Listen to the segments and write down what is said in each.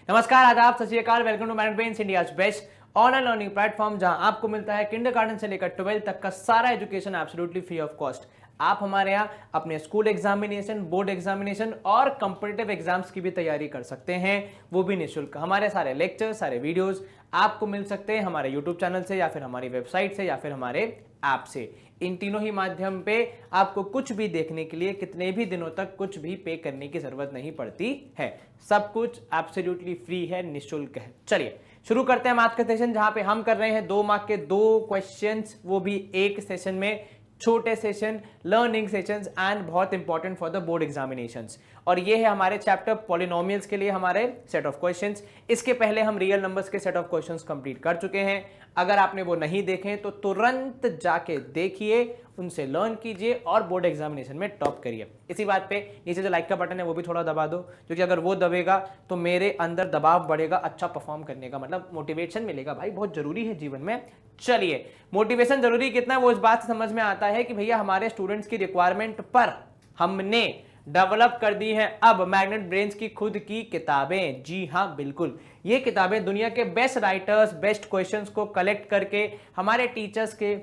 नमस्कार, आदाब, सत श्री अकाल। Welcome to Mind Brains, India's best online learning platform, जहां आपको मिलता है किंडरगार्टन से लेकर 12th तक का सारा education absolutely free of cost. आप हमारे यहाँ अपने स्कूल एग्जामिनेशन, बोर्ड एग्जामिनेशन और कॉम्पिटिटिव एग्जाम्स की भी तैयारी कर सकते हैं, वो भी निःशुल्क। हमारे सारे लेक्चर्स, सारे वीडियोस आपको मिल सकते हैं हमारे यूट्यूब चैनल से, या फिर हमारी वेबसाइट से, या फिर हमारे ऐप से। इन तीनों ही माध्यम पे आपको कुछ भी देखने के लिए कितने भी दिनों तक कुछ भी पे करने की जरूरत नहीं पड़ती है। सब कुछ एब्सोल्युटली फ्री है, निःशुल्क है। चलिए शुरू करते हैं आज का सेशन, जहां पे हम कर रहे हैं 2 मार्क के 2 क्वेश्चंस, वो भी एक सेशन में। छोटे सेशन, लर्निंग सेशंस एंड बहुत important for the board examinations. और ये है हमारे चैप्टर पॉलिनोमियल्स के लिए हमारे सेट ऑफ क्वेश्चंस। इसके पहले हम रियल नंबर्स के सेट ऑफ क्वेश्चंस कंप्लीट कर चुके हैं। अगर आपने वो नहीं देखे तो तुरंत जाके देखिए, उनसे लर्न कीजिए और बोर्ड एग्जामिनेशन में टॉप करिए। इसी बात पे नीचे जो लाइक का बटन है वो भी थोड़ा दबा दो, क्योंकि अगर वो दबेगा तो मेरे अंदर दबाव बढ़ेगा अच्छा परफॉर्म करने का, मतलब मोटिवेशन मिलेगा। भाई बहुत जरूरी है जीवन में। चलिए, मोटिवेशन जरूरी कितना है वो इस बात से समझ में आता है कि भैया हमारे स्टूडेंट्स की रिक्वायरमेंट पर हमने डेवलप कर दी है अब मैग्नेट ब्रेन्स की खुद की किताबें। जी हाँ, बिल्कुल, ये किताबें दुनिया के बेस्ट राइटर्स, बेस्ट क्वेश्चंस को कलेक्ट करके, हमारे टीचर्स के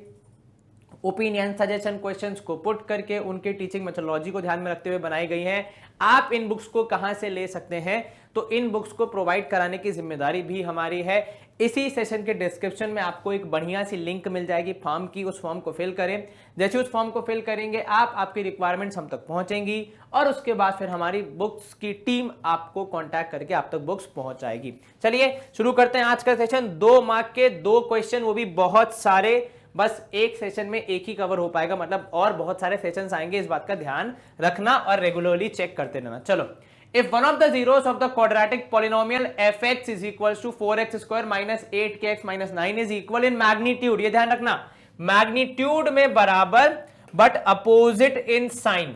ओपिनियन, सजेशन, क्वेश्चंस को पुट करके, उनके टीचिंग मेथोडोलॉजी को ध्यान में रखते हुए बनाई गई हैं। आप इन बुक्स को कहां से ले सकते हैं? तो इन बुक्स को प्रोवाइड कराने की जिम्मेदारी भी हमारी है। इसी सेशन के डिस्क्रिप्शन में आपको एक बढ़िया सी लिंक मिल जाएगी फॉर्म की, उस फॉर्म को फिल करें। जैसे उस फॉर्म को फिल करेंगे आप, आपकी रिक्वायरमेंट्स हम तक पहुंचेंगी और उसके बाद फिर हमारी बुक्स की टीम आपको कांटेक्ट करके आप तक बुक्स पहुंचाएगी। चलिए शुरू करते हैं आज का सेशन। 2 मार्क के 2 क्वेश्चन, वो भी बहुत सारे, बस एक सेशन में एक ही कवर हो पाएगा, मतलब और बहुत सारे सेशंस आएंगे, इस बात का ध्यान रखना और रेगुलरली चेक करते रहना। चलो, if one of the zeros of the quadratic polynomial fx is equals to 4x square minus 8kx minus 9 is equal in magnitude, ये ध्यान रखना, मैग्नीट्यूड में बराबर but opposite in sign.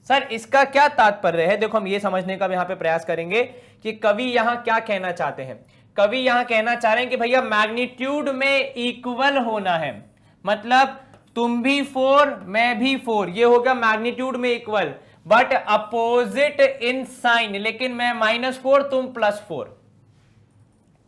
Sir इसका क्या तात्पर्य है? देखो हम ये समझने का यहां पे प्रयास करेंगे कि कवि यहां क्या कहना चाहते हैं। कवि यहां कहना चाह रहे हैं कि भैया मैग्नीट्यूड में इक्वल होना है, मतलब तुम भी 4 मैं भी 4, ये हो गया मैग्नीट्यूड में equal, but opposite in sign, लेकिन मैं -4 तुम +4।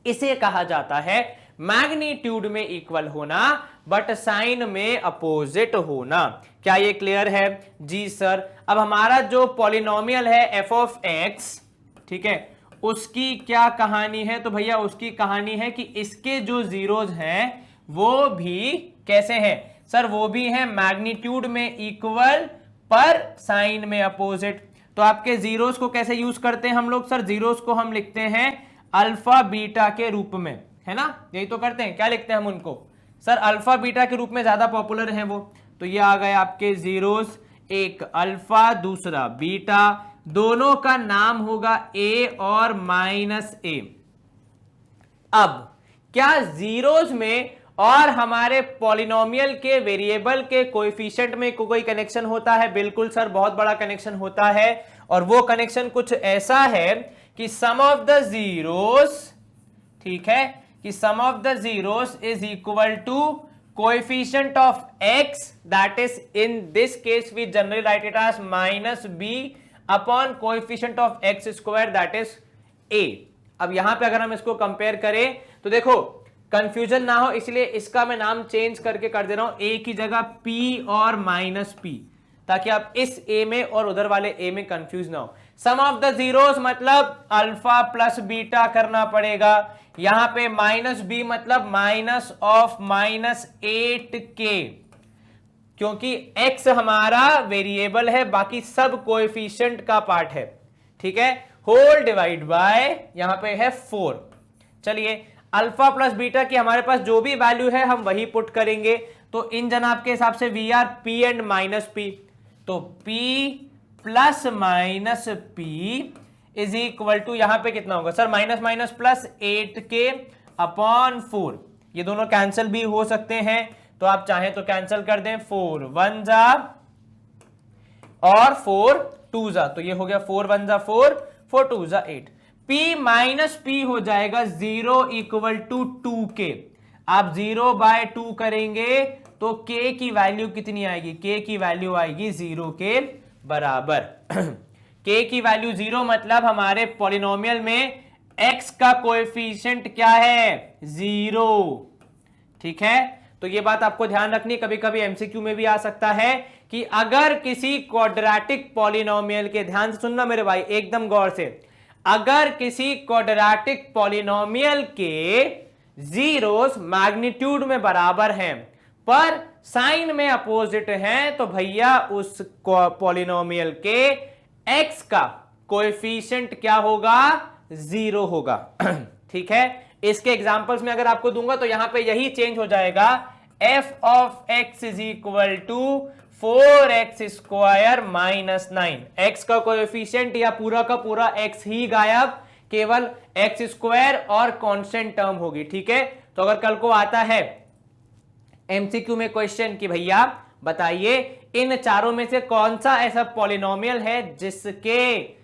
इसे कहा जाता है मैग्नीट्यूड में इक्वल होना बट साइन में अपोजिट होना। क्या ये क्लियर है? जी सर। अब हमारा जो पॉलिनोमियल है f ऑफ x, ठीक है, उसकी क्या कहानी है? तो भैया उसकी कहानी है कि इसके जो जीरोज हैं वो भी कैसे हैं? सर वो भी हैं मैग्नीट्यूड में इक्वल पर साइन में अपोजिट। तो आपके जीरोस को कैसे यूज करते हैं हम लोग? सर जीरोस को हम लिखते हैं अल्फा बीटा के रूप में, है ना? यही तो करते हैं। क्या लिखते हैं हम उनको? सर अल्फा बीटा के रूप में ज्यादा पॉपुलर है वो। तो ये आ गए आपके जीरोस, एक अल्फा दूसरा बीटा, दोनों का नाम होगा a और -a। अब क्या जीरोस में और हमारे पॉलिनोमियल के वेरिएबल के कोएफिशिएंट में कोई कनेक्शन होता है? बिल्कुल सर, बहुत बड़ा कनेक्शन होता है। और वो कनेक्शन कुछ ऐसा है कि सम ऑफ द जीरोस, ठीक है, कि sum of the zeros is equal to coefficient of x, that is in this case we generally write it as -b upon coefficient of x square, that is a। अब यहां पे अगर हम इसको compare करें तो देखो कंफ्यूजन ना हो, इसलिए इसका मैं नाम चेंज करके कर दे रहा हूं, a की जगह p और -p, ताकि आप इस a में और उधर वाले a में कंफ्यूज ना हो। सम ऑफ द जीरोस मतलब अल्फा प्लस बीटा करना पड़ेगा। यहां पे -b मतलब माइनस ऑफ -8k, क्योंकि x हमारा वेरिएबल है, बाकी सब कोएफिशिएंट का पार्ट है, ठीक है। होल डिवाइड बाय यहां पे है 4। चलिए, अल्फा प्लस बीटा की हमारे पास जो भी वैल्यू है हम वही पुट करेंगे। तो इन जनाब के हिसाब से we are p and -p, तो p plus -p is equal to, यहां पे कितना होगा sir? Minus plus 8k upon 4। ये दोनों कैंसिल भी हो सकते हैं, तो आप चाहें तो कैंसिल कर दें। 4 1 जा और 4 2 जा, तो ये हो गया 4 1 जा 4, 4 2 जा 8। p माइनस p हो जाएगा 0 इक्वल टू 2k। आप 0/2 करेंगे तो k की वैल्यू कितनी आएगी? k की वैल्यू आएगी 0 के बराबर। k की वैल्यू 0 मतलब हमारे पॉलिनोमियल में x का कोएफिशिएंट क्या है, 0। ठीक है, तो ये बात आपको ध्यान रखनी, कभी कभी एमसीक्यू में भी आ सकता है कि अगर किसी क्वाड्रेटिक पॉलिनोमियल के, ध्यान से सुनना मेरे भाई एकदम गौर से, अगर किसी क्वाड्रेटिक पॉलिनोमियल के जीरोस मैग्नीट्यूड में बराबर हैं पर साइन में अपोजिट हैं, तो भैया उस पॉलिनोमियल के x का कोएफिशिएंट क्या होगा, 0 होगा। ठीक है, इसके एग्जांपल्स में अगर आपको दूंगा तो यहां पे यही चेंज हो जाएगा, f of x is equal to 4x square minus 9। x का कोएफिशिएंट या पूरा का पूरा x ही गायब, केवल x स्क्वायर और कांस्टेंट टर्म होगी। ठीक है, तो अगर कल को आता है एमसीक्यू में क्वेश्चन कि भैया बताइए इन चारों में से कौन सा ऐसा पॉलिनोमियल है जिसके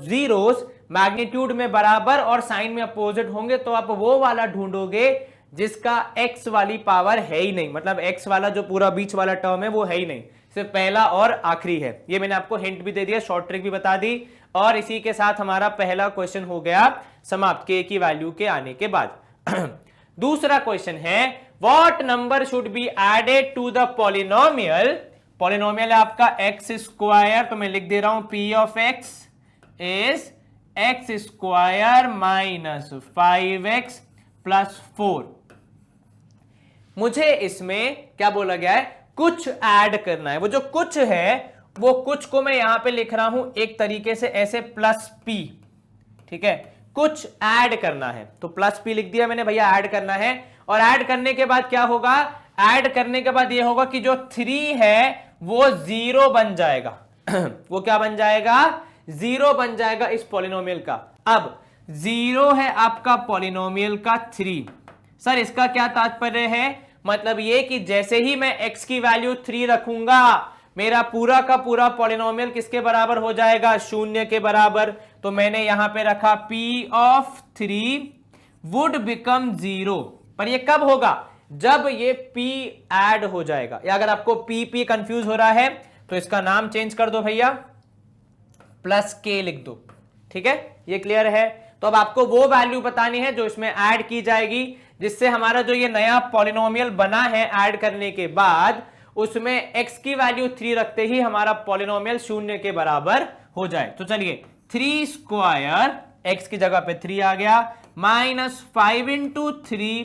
जीरोस मैग्नीट्यूड में बराबर और साइन में अपोजिट होंगे, तो आप वो वाला ढूंढोगे जिसका x वाली पावर है ही नहीं, मतलब x वाला जो पूरा बीच वाला टर्म है वो है ही नहीं, सिर्फ पहला और आखिरी है। ये मैंने आपको हिंट भी दे दिया, शॉर्ट ट्रिक भी बता दी, और इसी के साथ हमारा पहला क्वेश्चन हो गया समाप्त, k की वैल्यू के आने के बाद। दूसरा क्वेश्चन है, what number should be added to the polynomial. Polynomial है आपका एक्स स्क्वायर, तो मैं लिख दे रहा हूं p of x is x square minus 5x plus 4। मुझे इसमें क्या बोला गया है, कुछ ऐड करना है। वो जो कुछ है वो कुछ को मैं यहां पे लिख रहा हूं एक तरीके से ऐसे प्लस p। ठीक है, कुछ ऐड करना है तो प्लस p लिख दिया मैंने, भैया ऐड करना है। और ऐड करने के बाद क्या होगा, ऐड करने के बाद ये होगा कि जो 3 है वो 0 बन जाएगा। वो क्या बन जाएगा, 0 बन जाएगा इस पॉलिनोमियल का। अब 0 है आपका पॉलिनोमियल का 3। सर इसका क्या तात्पर्य है, मतलब ये कि जैसे ही मैं x की वैल्यू 3 रखूंगा मेरा पूरा का पूरा पॉलिनोमियल किसके बराबर हो जाएगा, 0 के बराबर। तो मैंने यहां पे रखा p ऑफ 3 वुड बिकम 0, पर ये कब होगा, जब ये p ऐड हो जाएगा। या अगर आपको p कंफ्यूज हो रहा है तो इसका नाम चेंज कर दो भैया, प्लस k लिख दो। ठीक है, ये क्लियर है। तो अब आपको वो वैल्यू बतानी है जो इसमें ऐड की जाएगी, जिससे हमारा जो ये नया पॉलिनोमियल बना है ऐड करने के बाद, उसमें x की वैल्यू 3 रखते ही हमारा पॉलिनोमियल 0 के बराबर हो जाए। तो चलिए 3 स्क्वायर, x की जगह पे 3 आ गया, minus 5 into 3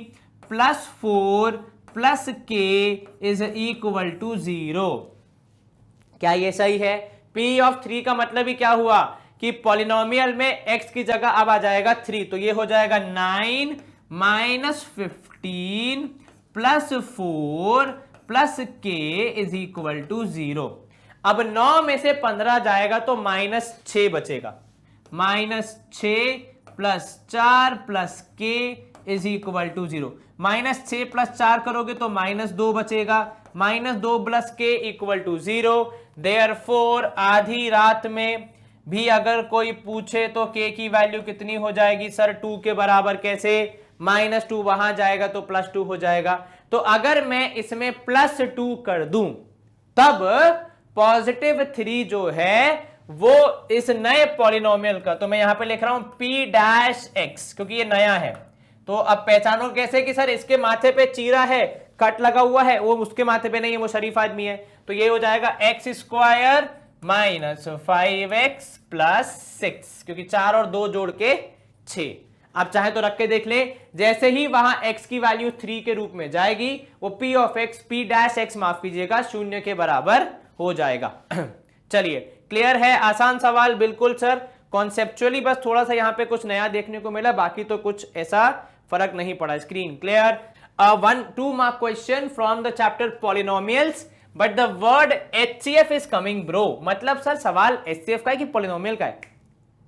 plus 4 plus k is equal to 0। क्या ये सही है, p ऑफ 3 का मतलब ही क्या हुआ कि पॉलिनोमियल में x की जगह अब आ जाएगा 3, तो ये हो जाएगा 9 minus 15 plus 4 plus k is equal to 0। अब 9 में से 15 जाएगा तो माइनस 6 बचेगा, minus 6 plus 4 plus k is equal to 0। Minus 6 plus 4 करोगे तो माइनस 2 बचेगा, minus 2 plus k equal to 0। Therefore आधी रात में भी अगर कोई पूछे तो k की वैल्यू कितनी हो जाएगी, सर 2 के बराबर कैसे, माइनस 2 वहां जाएगा तो प्लस 2 हो जाएगा। तो अगर मैं इसमें प्लस 2 कर दूं तब पॉजिटिव 3 जो है वो इस नए पॉलिनोमियल का, तो मैं यहां पे लिख रहा हूं p डैश x क्योंकि ये नया है। तो अब पहचानो कैसे कि सर इसके माथे पे चीरा है, कट लगा हुआ है, वो उसके माथे पे नहीं है, वो शरीफ आदमी है। तो ये हो जाएगा x square minus 5x plus 6, क्योंकि 4 और 2 जोड़ के 6। आप चाहे तो रख के देख ले, जैसे ही वहां x की वैल्यू 3 के रूप में जाएगी वो p of x, p dash x माफ कीजिएगा, 0 के बराबर हो जाएगा। चलिए क्लियर है, आसान सवाल बिल्कुल सर, कॉन्सेप्चुअली बस थोड़ा सा यहां पे कुछ नया देखने को मिला, बाकी तो कुछ ऐसा फर्क नहीं पड़ा। Screen clear. 1-2 mark question from the chapter polynomials but the word HCF is coming bro. मतलब सर सवाल HCF का है कि पॉलिनोमियल का है,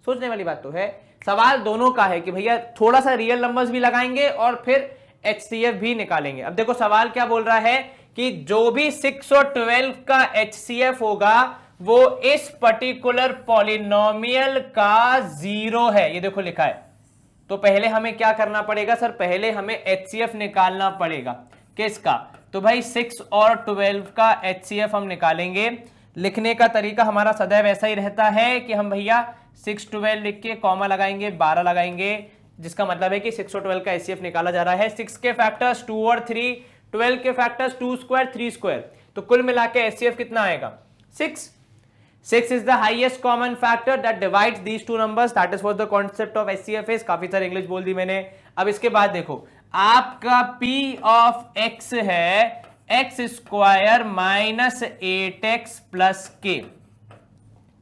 सोचने वाली बात तो है। सवाल दोनों का है कि भैया थोड़ा सा रियल नंबर्स भी लगाएंगे और फिर HCF भी निकालेंगे। अब देखो सवाल क्या बोल रहा है कि जो भी 6 और 12 का HCF होगा वो इस पर्टिकुलर पॉलिनोमियल का 0 है, ये देखो लिखा है। तो पहले हमें क्या करना पड़ेगा सर, पहले हमें HCF निकालना पड़ेगा। किसका, तो भाई 6 और 12 का HCF हम निकालेंगे। लिखने का तरीका हमारा सदैव ऐसा ही रहता है कि हम भैया 6 12 लिख के कॉमा लगाएंगे, 12 लगाएंगे, जिसका मतलब है कि 6 और 12 का एचसीएफ निकाला जा रहा है। 6 के फैक्टर्स 2 और 3, 12 के फैक्टर्स 2 स्क्वायर 3 स्क्वायर, तो कुल मिला के एचसीएफ कितना आएगा 6। 6 is the highest common factor that divides these two numbers. That is what the concept of HCF is. काफी सारी इंग्लिश बोल दी मैंने। अब इसके बाद देखो, आपका P of X है x square minus 8x plus k।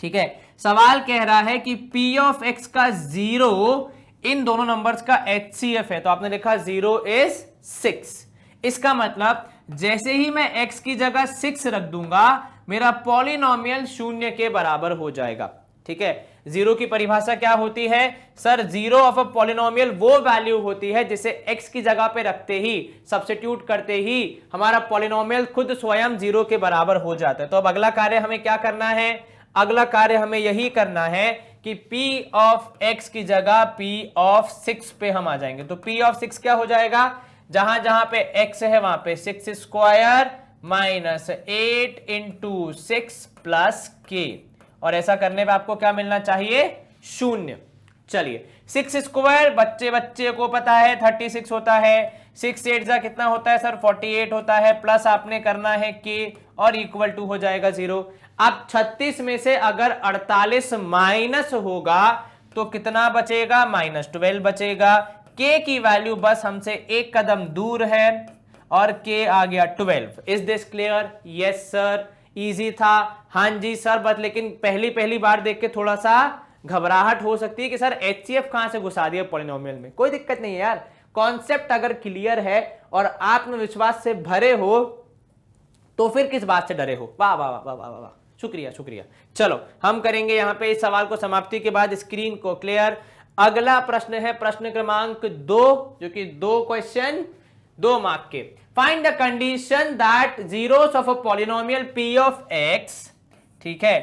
ठीक है, सवाल कह रहा है कि P of X का 0 इन दोनों नंबर्स का HCF है, तो आपने लिखा 0 is 6। इसका मतलब जैसे ही मैं x की जगह 6 रख दूंगा, मेरा पॉलिनोमियल शून्य के बराबर हो जाएगा। ठीक है, जीरो की परिभाषा क्या होती है sir? Zero of a polynomial वो वैल्यू होती है जिसे x की जगह पे रखते ही, सब्स्टिट्यूट करते ही हमारा पॉलिनोमियल खुद स्वयं जीरो के बराबर हो जाता है। तो अब अगला कार्य हमें क्या करना है? अगला कार्य हमें यही करना है कि p ऑफ x की जगह p ऑफ 6 पे हम आ जाएंगे। तो p ऑफ 6 क्या हो जाएगा? जहां जहां पे x है वहां पे 6 square minus 8 into 6 plus k, और ऐसा करने पे आपको क्या मिलना चाहिए? शून्य। चलिए, 6 स्क्वायर बच्चे बच्चे को पता है 36 होता है, 6 8 जा कितना होता है सर? 48 होता है, प्लस आपने करना है k और इक्वल टू हो जाएगा 0। अब 36 में से अगर 48 माइनस होगा तो कितना बचेगा? -12 बचेगा। k की वैल्यू बस हमसे एक कदम दूर है और k आ गया 12। Is this clear? Yes sir, easy था। हाँ जी सर, बट लेकिन पहली बार देख के थोड़ा सा घबराहट हो सकती है कि सर एचसीएफ कहां से घुसा दिया पॉलिनोमियल में। कोई दिक्कत नहीं है यार, कॉन्सेप्ट अगर क्लियर है और आत्मविश्वास से भरे हो तो फिर किस बात से डरे हो। वाह वाह वाह वाह वाह, शुक्रिया शुक्रिया। चलो हम करेंगे यहां पे इस सवाल को समाप्ति के बाद स्क्रीन को क्लियर। अगला प्रश्न है प्रश्न क्रमांक 2, जो कि 2 क्वेश्चन 2 मार्क के। Find the condition that zeros of a polynomial p of x, ठीक है,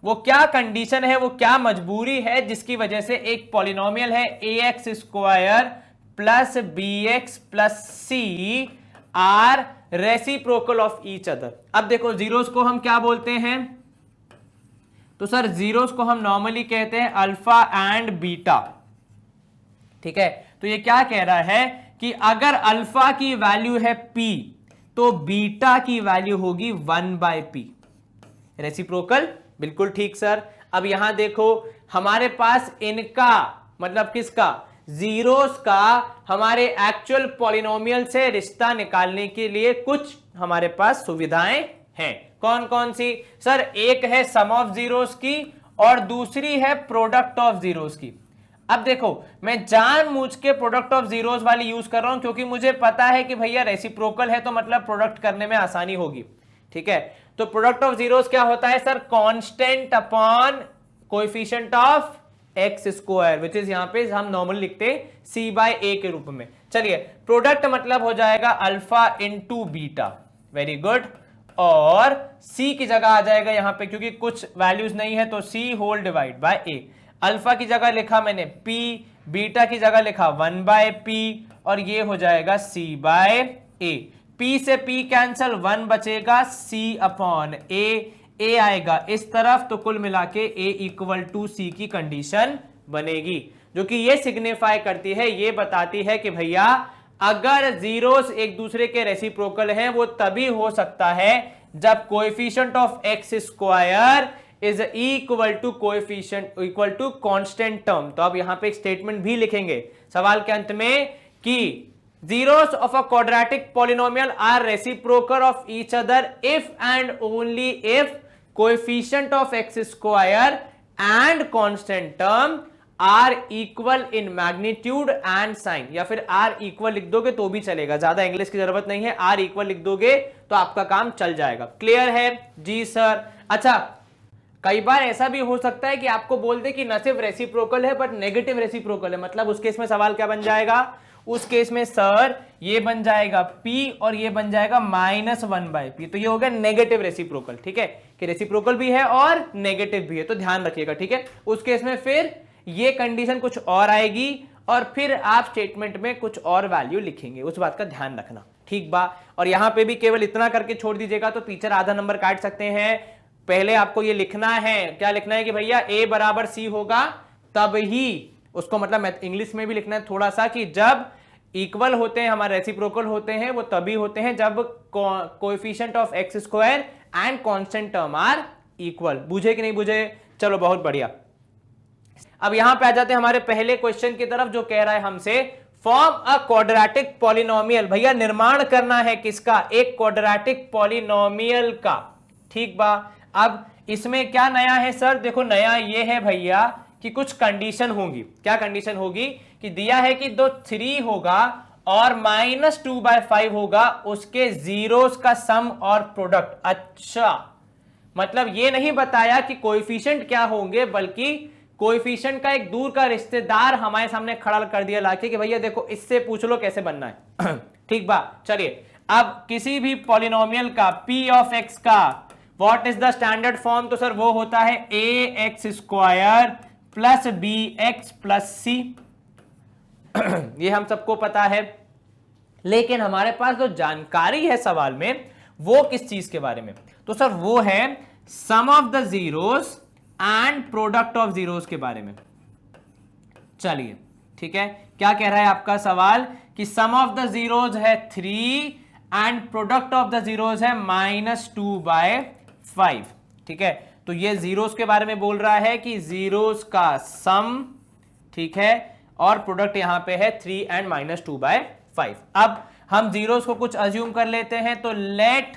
वो क्या कंडीशन है, वो क्या मजबूरी है जिसकी वजह से एक पॉलिनोमियल है ax square plus bx plus c are reciprocal of each other. अब देखो, जीरोस को हम क्या बोलते हैं? तो सर जीरोस को हम नॉर्मली कहते हैं अल्फा एंड बीटा। ठीक है, तो ये क्या कह रहा है कि अगर अल्फा की वैल्यू है p तो बीटा की वैल्यू होगी 1/p। रेसिप्रोकल, बिल्कुल ठीक सर। अब यहां देखो, हमारे पास इनका मतलब किसका? जीरोस का हमारे एक्चुअल पॉलिनोमियल से रिश्ता निकालने के लिए कुछ हमारे पास सुविधाएं हैं। कौन कौन सी सर? एक है सम ऑफ जीरोस की और दूसरी है प्रोडक्ट ऑफ जीरोस की। अब देखो, मैं जानबूझ के प्रोडक्ट ऑफ जीरोस वाली यूज कर रहा हूं क्योंकि मुझे पता है कि भैया रेसिप्रोकल है तो मतलब प्रोडक्ट करने में आसानी होगी। ठीक है, तो प्रोडक्ट ऑफ जीरोस क्या होता है sir? Constant upon coefficient of x square, which is यहां पे हम नॉर्मली लिखते हैं c/a के रूप में। चलिए, प्रोडक्ट मतलब हो जाएगा alpha into beta. Very good. और c की जगह आ जाएगा यहां पे, क्योंकि कुछ वैल्यूज नहीं है तो c whole divide by a। Alpha की जगह लिखा मैंने p, बीटा की जगह लिखा 1/p और ये हो जाएगा c/a। p से p कैंसल, 1 बचेगा, c/a आएगा इस तरफ, तो कुल मिला के a इक्वल टू c की कंडीशन बनेगी, जो कि ये सिग्निफाई करती है, ये बताती है कि भैया अगर जीरोस एक दूसरे के रेसिप्रोकल हैं वो तभी हो सकता है जब coefficient of x square is equal to coefficient equal to constant term. तो अब यहां पे एक स्टेटमेंट भी लिखेंगे सवाल के अंत में कि zeros of a quadratic polynomial are reciprocal of each other if and only if coefficient of x square and constant term are equal in magnitude and sign, या फिर r equal लिख दोगे तो भी चलेगा, ज्यादा इंग्लिश की जरूरत नहीं है, r equal लिख दोगे तो आपका काम चल जाएगा। क्लियर है? जी सर। अच्छा, कई बार ऐसा भी हो सकता है कि आपको बोल दे कि न सिर्फ रेसिप्रोकल है बट नेगेटिव रेसिप्रोकल है, मतलब उस केस में सवाल क्या बन जाएगा? उस केस में सर ये बन जाएगा p और ये बन जाएगा -1/p, तो ये हो गया नेगेटिव रेसिप्रोकल। ठीक है, कि रेसिप्रोकल भी है और नेगेटिव भी है, तो ध्यान रखिएगा। ठीक है, उस केस में फिर ये कंडीशन कुछ और आएगी और फिर आप स्टेटमेंट में कुछ और वैल्यू लिखेंगे, उस बात का ध्यान रखना। ठीक बा, और यहां पे भी केवल इतना करके छोड़ दीजिएगा तो टीचर आधा नंबर काट सकते हैं। पहले आपको ये लिखना है, क्या लिखना है कि भैया ए बराबर सी होगा तब ही, उसको मतलब इंग्लिश में भी लिखना है थोड़ा सा, कि जब इक्वल होते हैं, हमारे रेसिप्रोकल होते हैं, वो तभी होते हैं जब coefficient of x square and constant term are equal. बुझे कि नहीं बुझे? चलो बहुत बढ़िया। अब यहां पे आ जाते हैं हमारे पहले क्वेश्चन की तरफ, जो कह रहा है हमसे फॉर्म अ क्वाड्रेटिक पॉलिनोमियल। भैया निर्माण करना है किसका? एक क्वाड्रेटिक पॉलिनोमियल का। ठीक बा। अब इसमें क्या नया है सर? देखो नया ये है भैया कि कुछ कंडीशन होंगी। क्या कंडीशन होगी? कि दिया है कि दो 3 होगा और -2/5 होगा, उसके जीरोस का सम और प्रोडक्ट। अच्छा, मतलब ये नहीं बताया कि कोएफिशिएंट क्या होंगे, बल्कि कोएफिशिएंट का एक दूर का रिश्तेदार हमारे सामने खड़ा कर दिया लाके कि भैया देखो इससे पूछ लो कैसे बनना है। ठीक बा। चलिए, अब किसी भी पॉलिनोमियल का p ऑफ x का what is the standard form? तो सर वो होता है ax² plus bx plus c। ये हम सबको पता है, लेकिन हमारे पास जो जानकारी है सवाल में वो किस चीज के बारे में? तो सर वो है sum of the zeros and product of zeros के बारे में। चलिए ठीक है, क्या कह रहा है आपका सवाल? कि सम ऑफ द जीरोस है 3 and product of the zeros है -2/5। ठीक है, तो ये जीरोस के बारे में बोल रहा है कि जीरोस का सम, ठीक है, और प्रोडक्ट यहां पे है 3 एंड -2/5। अब हम जीरोस को कुछ अज्यूम कर लेते हैं, तो let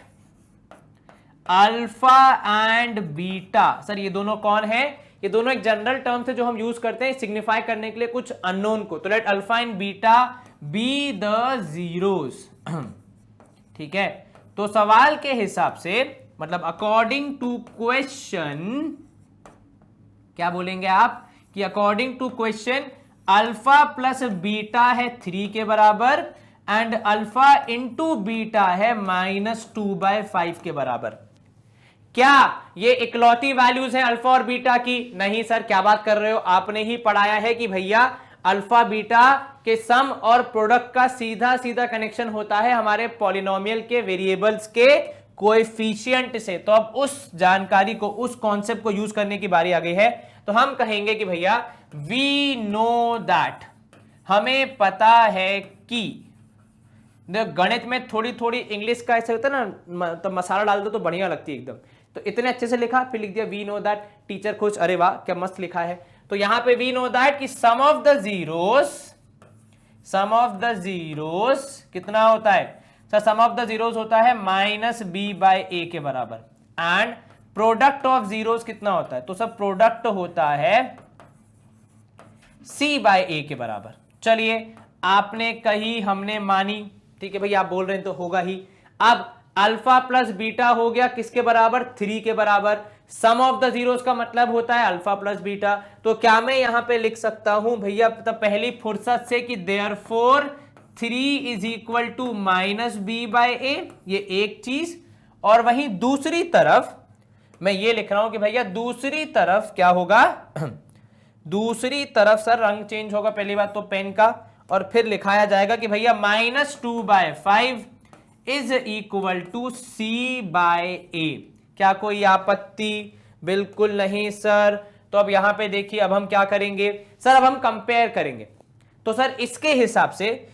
alpha and beta. Sir ये दोनों कौन है? ये दोनों एक जनरल टर्म से जो हम यूज करते हैं सिग्निफाई करने के लिए कुछ अननोन को। तो let alpha and beta be the zeros. ठीक है, तो सवाल के हिसाब से, मतलब अकॉर्डिंग टू क्वेश्चन, क्या बोलेंगे आप? कि according to question alpha plus beta है 3 के बराबर एंड अल्फा इंटू बीटा है -2/5 के बराबर। क्या ये इकलौती वैल्यूज है अल्फा और बीटा की? नहीं सर, क्या बात कर रहे हो? आपने ही पढ़ाया है कि भैया अल्फा बीटा के सम और प्रोडक्ट का सीधा सीधा कनेक्शन होता है हमारे पॉलिनोमियल के वेरिएबल्स के कोएफिशिएंट से। तो अब उस जानकारी को, उस कॉन्सेप्ट को यूज करने की बारी आ गई है। तो हम कहेंगे कि भैया वी नो दैट, हमें पता है कि, गणित में थोड़ी थोड़ी इंग्लिश का ऐसे होता है ना, तो मसाला डाल दो तो बढ़िया लगती है एकदम। तो इतने अच्छे से लिखा, फिर लिख दिया वी नो दैट। टीचर खुश, अरे वाह क्या मस्त लिखा है। तो यहां पे वी नो दैट कि सम ऑफ द जीरोस कितना होता है? Sir sum of the zeros होता है -b/a के बराबर, एंड प्रोडक्ट ऑफ जीरोस कितना होता है? तो सर प्रोडक्ट होता है c/a के बराबर। चलिए, आपने कही, हमने मानी, ठीक है भैया, आप बोल रहे हैं तो होगा ही। अब अल्फा प्लस बीटा हो गया किसके बराबर? 3 के बराबर। सम ऑफ द जीरोस का मतलब होता है अल्फा प्लस बीटा। तो क्या मैं यहां पे लिख सकता हूं भैया तब पहली फुर्सत से कि therefore 3 is equal to -b/a, ये एक चीज। और वहीं दूसरी तरफ मैं ये लिख रहा हूं कि भैया दूसरी तरफ क्या होगा? दूसरी तरफ सर रंग चेंज होगा पहली बात तो पेन का, और फिर लिखाया जाएगा कि भैया -2/5 इज इक्वल टू c/a। क्या कोई आपत्ति? बिल्कुल नहीं सर। तो अब यहां पे देखिए, अब हम क्या करेंगे सर? अब हम कंपेयर करेंगे। तो सर इसके हिसाब से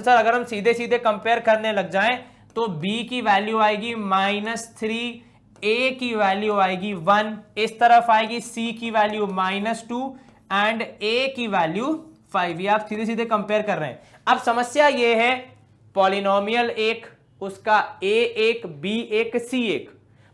सर अगर हम सीधे सीधे कंपेयर करने लग जाएं तो b की वैल्यू आएगी -3, a की वैल्यू आएगी 1, इस तरफ आएगी c की वैल्यू -2 एंड a की वैल्यू 5। ये आप सीधे सीधे कंपेयर कर रहे हैं। अब समस्या ये है, पॉलिनोमियल एक, उसका a1, b1, c1,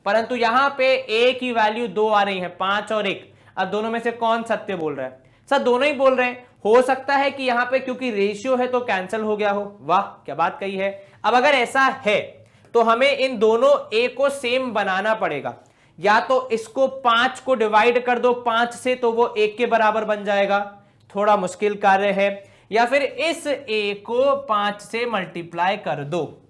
परंतु यहां पे a की वैल्यू 2 आ रही है, 5 और 1। अब दोनों में से कौन सत्य बोल रहा है? सर दोनों ही बोल रहे हैं। हो सकता है कि यहां पे क्योंकि रेशियो है तो कैंसिल हो गया हो। वाह क्या बात कही है। अब अगर ऐसा है तो हमें इन दोनों a को सेम बनाना पड़ेगा। या तो इसको 5 को डिवाइड कर दो 5 से, तो वो 1 के बराबर बन जाएगा, थोड़ा मुश्किल कार्य है। या फिर इस a को 5 से मल्टीप्लाई कर दो।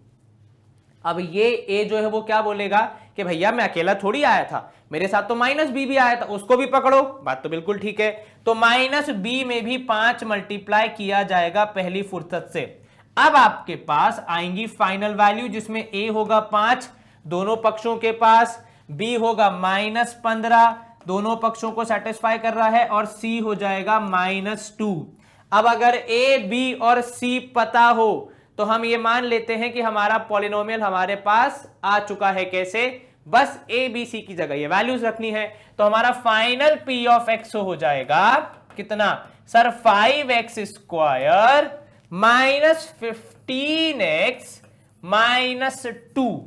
अब ये a जो है वो क्या बोलेगा कि भैया मैं अकेला थोड़ी आया था, मेरे साथ तो -b भी आया था, उसको भी पकड़ो। बात तो बिल्कुल ठीक है। तो -b में भी 5 मल्टीप्लाई किया जाएगा पहली फुर्सत से। अब आपके पास आएंगी फाइनल वैल्यू जिसमें a होगा 5 दोनों पक्षों के पास, बी होगा -15, दोनों पक्षों को सेटिस्फाई कर रहा है, और सी हो जाएगा -2। अब अगर ए बी और सी पता हो तो हम ये मान लेते हैं कि हमारा पॉलिनोमियल हमारे पास आ चुका है। कैसे? बस ए बी सी की जगह ये वैल्यूज रखनी है। तो हमारा फाइनल पी ऑफ एक्स हो जाएगा कितना सर? 5x स्क्वायर -15x -2,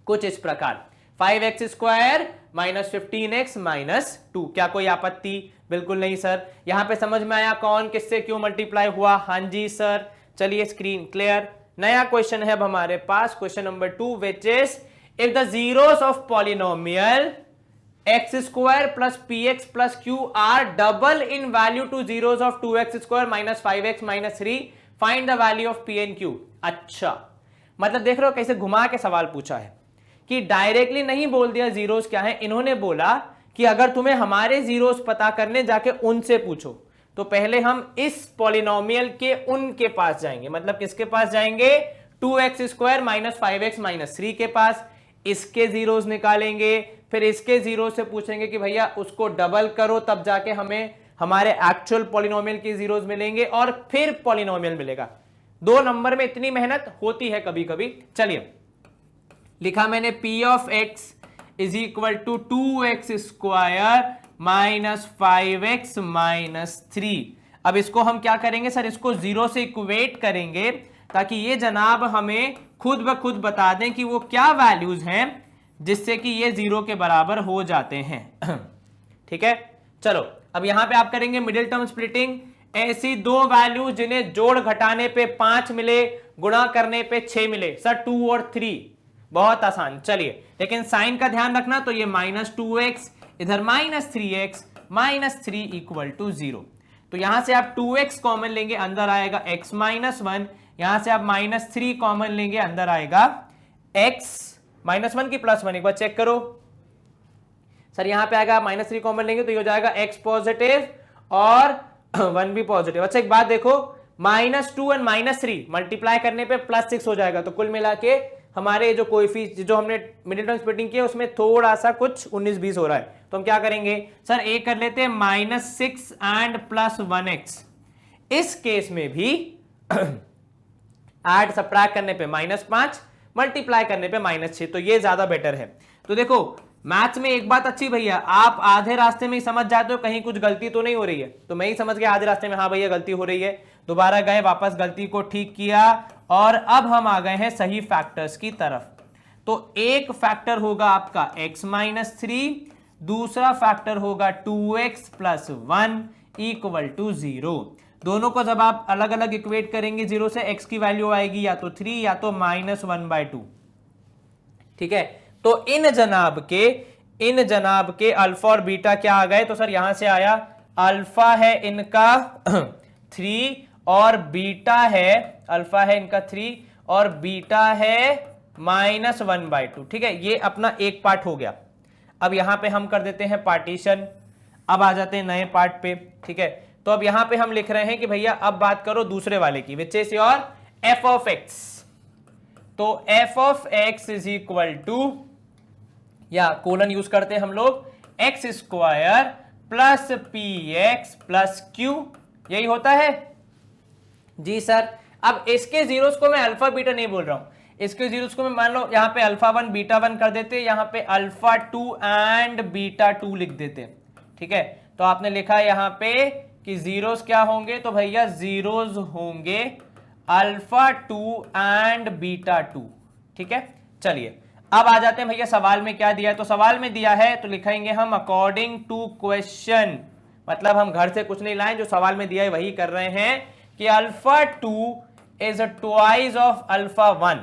कुछ इस प्रकार। 5x square -15x -2। क्या कोई आपत्ति? बिल्कुल नहीं सर। यहां पे समझ में आया कौन किससे क्यों मल्टीप्लाई हुआ? हाँ जी सर। चलिए स्क्रीन क्लियर। नया क्वेश्चन है अब हमारे पास, question number 2, which is if the zeros of polynomial x square plus px plus q are double in value to zeros of 2x square minus 5x minus 3, find the value of p and q। अच्छा, मतलब देख रहे हो कैसे घुमा के सवाल पूछा है कि डायरेक्टली नहीं बोल दिया जीरोस क्या है, इन्होंने बोला कि अगर तुम्हें हमारे जीरोस पता करने जाके उनसे पूछो तो पहले हम इस पॉलिनोमियल के उनके पास जाएंगे। मतलब किसके पास जाएंगे? 2x square minus 5x minus 3 के पास, इसके जीरोस निकालेंगे, फिर इसके जीरो से पूछेंगे कि भैया उसको डबल करो, तब जाके हमें हमारे एक्चुअल पॉलिनोमियल के जीरोस मिलेंगे और फिर पॉलिनोमियल मिलेगा। 2 नंबर में इतनी मेहनत होती है कभी कभी। चलिए, लिखा मैंने p of x is equal to 2x square minus 5x minus 3। अब इसको हम क्या करेंगे सर? इसको जीरो से इक्वेट करेंगे ताकि ये जनाब हमें खुद ब खुद बता दें कि वो क्या वैल्यूज हैं जिससे कि ये जीरो के बराबर हो जाते हैं। ठीक है, चलो अब यहां पे आप करेंगे मिडिल टर्म स्प्लिटिंग। ऐसी 2 वैल्यूज जिन्हें जोड़ घटाने पे 5 मिले, गुणा करने पे 6 मिले सर, 2 और 3। बहुत आसान। चलिए, लेकिन साइन का ध्यान रखना। तो ये -2x, इधर -3x, -3 इक्वल टू 0। तो यहां से आप 2x कॉमन लेंगे, अंदर आएगा x -1। यहां से आप -3 कॉमन लेंगे, अंदर आएगा x -1 की +1। एक बार चेक करो सर, यहां पे आएगा -3 कॉमन लेंगे तो ये हो जाएगा x पॉजिटिव और 1 भी पॉजिटिव। अच्छा एक बात देखो, -2 और -3 मल्टीप्लाई करने पे +6 हो जाएगा। तो कुल मिला के हमारे जो कोएफिशिएंट जो हमने मिडिल टर्म स्प्लिटिंग किया उसमें थोड़ा सा कुछ 19-20 हो रहा है। तो हम क्या करेंगे सर? एक कर लेते हैं -6 एंड +1x। इस केस में भी ऐड सब्ट्रैक्ट करने पे -5, मल्टीप्लाई करने पे -6, तो ये ज्यादा बेटर है। तो देखो मैथ्स में एक बात अच्छी भैया, आप आधे रास्ते में ही समझ जाते हो कहीं कुछ गलती तो नहीं हो रही है। तो मैं ही समझ गया आधे रास्ते में, हाँ भैया गलती हो रही है, दोबारा गए, वापस गलती को ठीक किया और अब हम आ गए हैं सही फैक्टर्स की तरफ। तो एक फैक्टर होगा आपका x -3, दूसरा फैक्टर होगा 2x + 1 इक्वल टू 0। दोनों को जब आप अलग अलग इक्वेट करेंगे जीरो से, x की वैल्यू आएगी या तो 3 या तो -1/2। ठीक है, तो इन जनाब के अल्फा और बीटा क्या आ गए? तो सर यहां से आया अल्फा है इनका 3 और बीटा है, अल्फा है इनका 3 और बीटा है -1/2। ठीक है, ये अपना एक पार्ट हो गया। अब यहां पे हम कर देते हैं पार्टीशन। अब आ जाते हैं नए पार्ट पे। ठीक है, तो अब यहां पे हम लिख रहे हैं कि भैया अब बात करो दूसरे वाले की, which is your f of x। तो f of x is equal to, या कोलन यूज करते हैं हम लोग, x square plus px plus q, यही होता है जी सर। अब इसके जीरोस को मैं अल्फा बीटा नहीं बोल रहा हूं, इसके जीरोस को मैं मान लो यहां पे α1 β1 कर देते, यहां पे α2 एंड β2 लिख देते। ठीक है, तो आपने लिखा यहां पे कि जीरोस क्या होंगे? तो भैया जीरोस होंगे α2 एंड β2। ठीक है, चलिए अब आ जाते हैं भैया सवाल में क्या दिया है। तो सवाल में दिया है तो लिखेंगे हम अकॉर्डिंग टू क्वेश्चन, मतलब हम घर से कुछ नहीं लाए, जो सवाल में दिया है वही कर रहे हैं कि α2 is twice of α1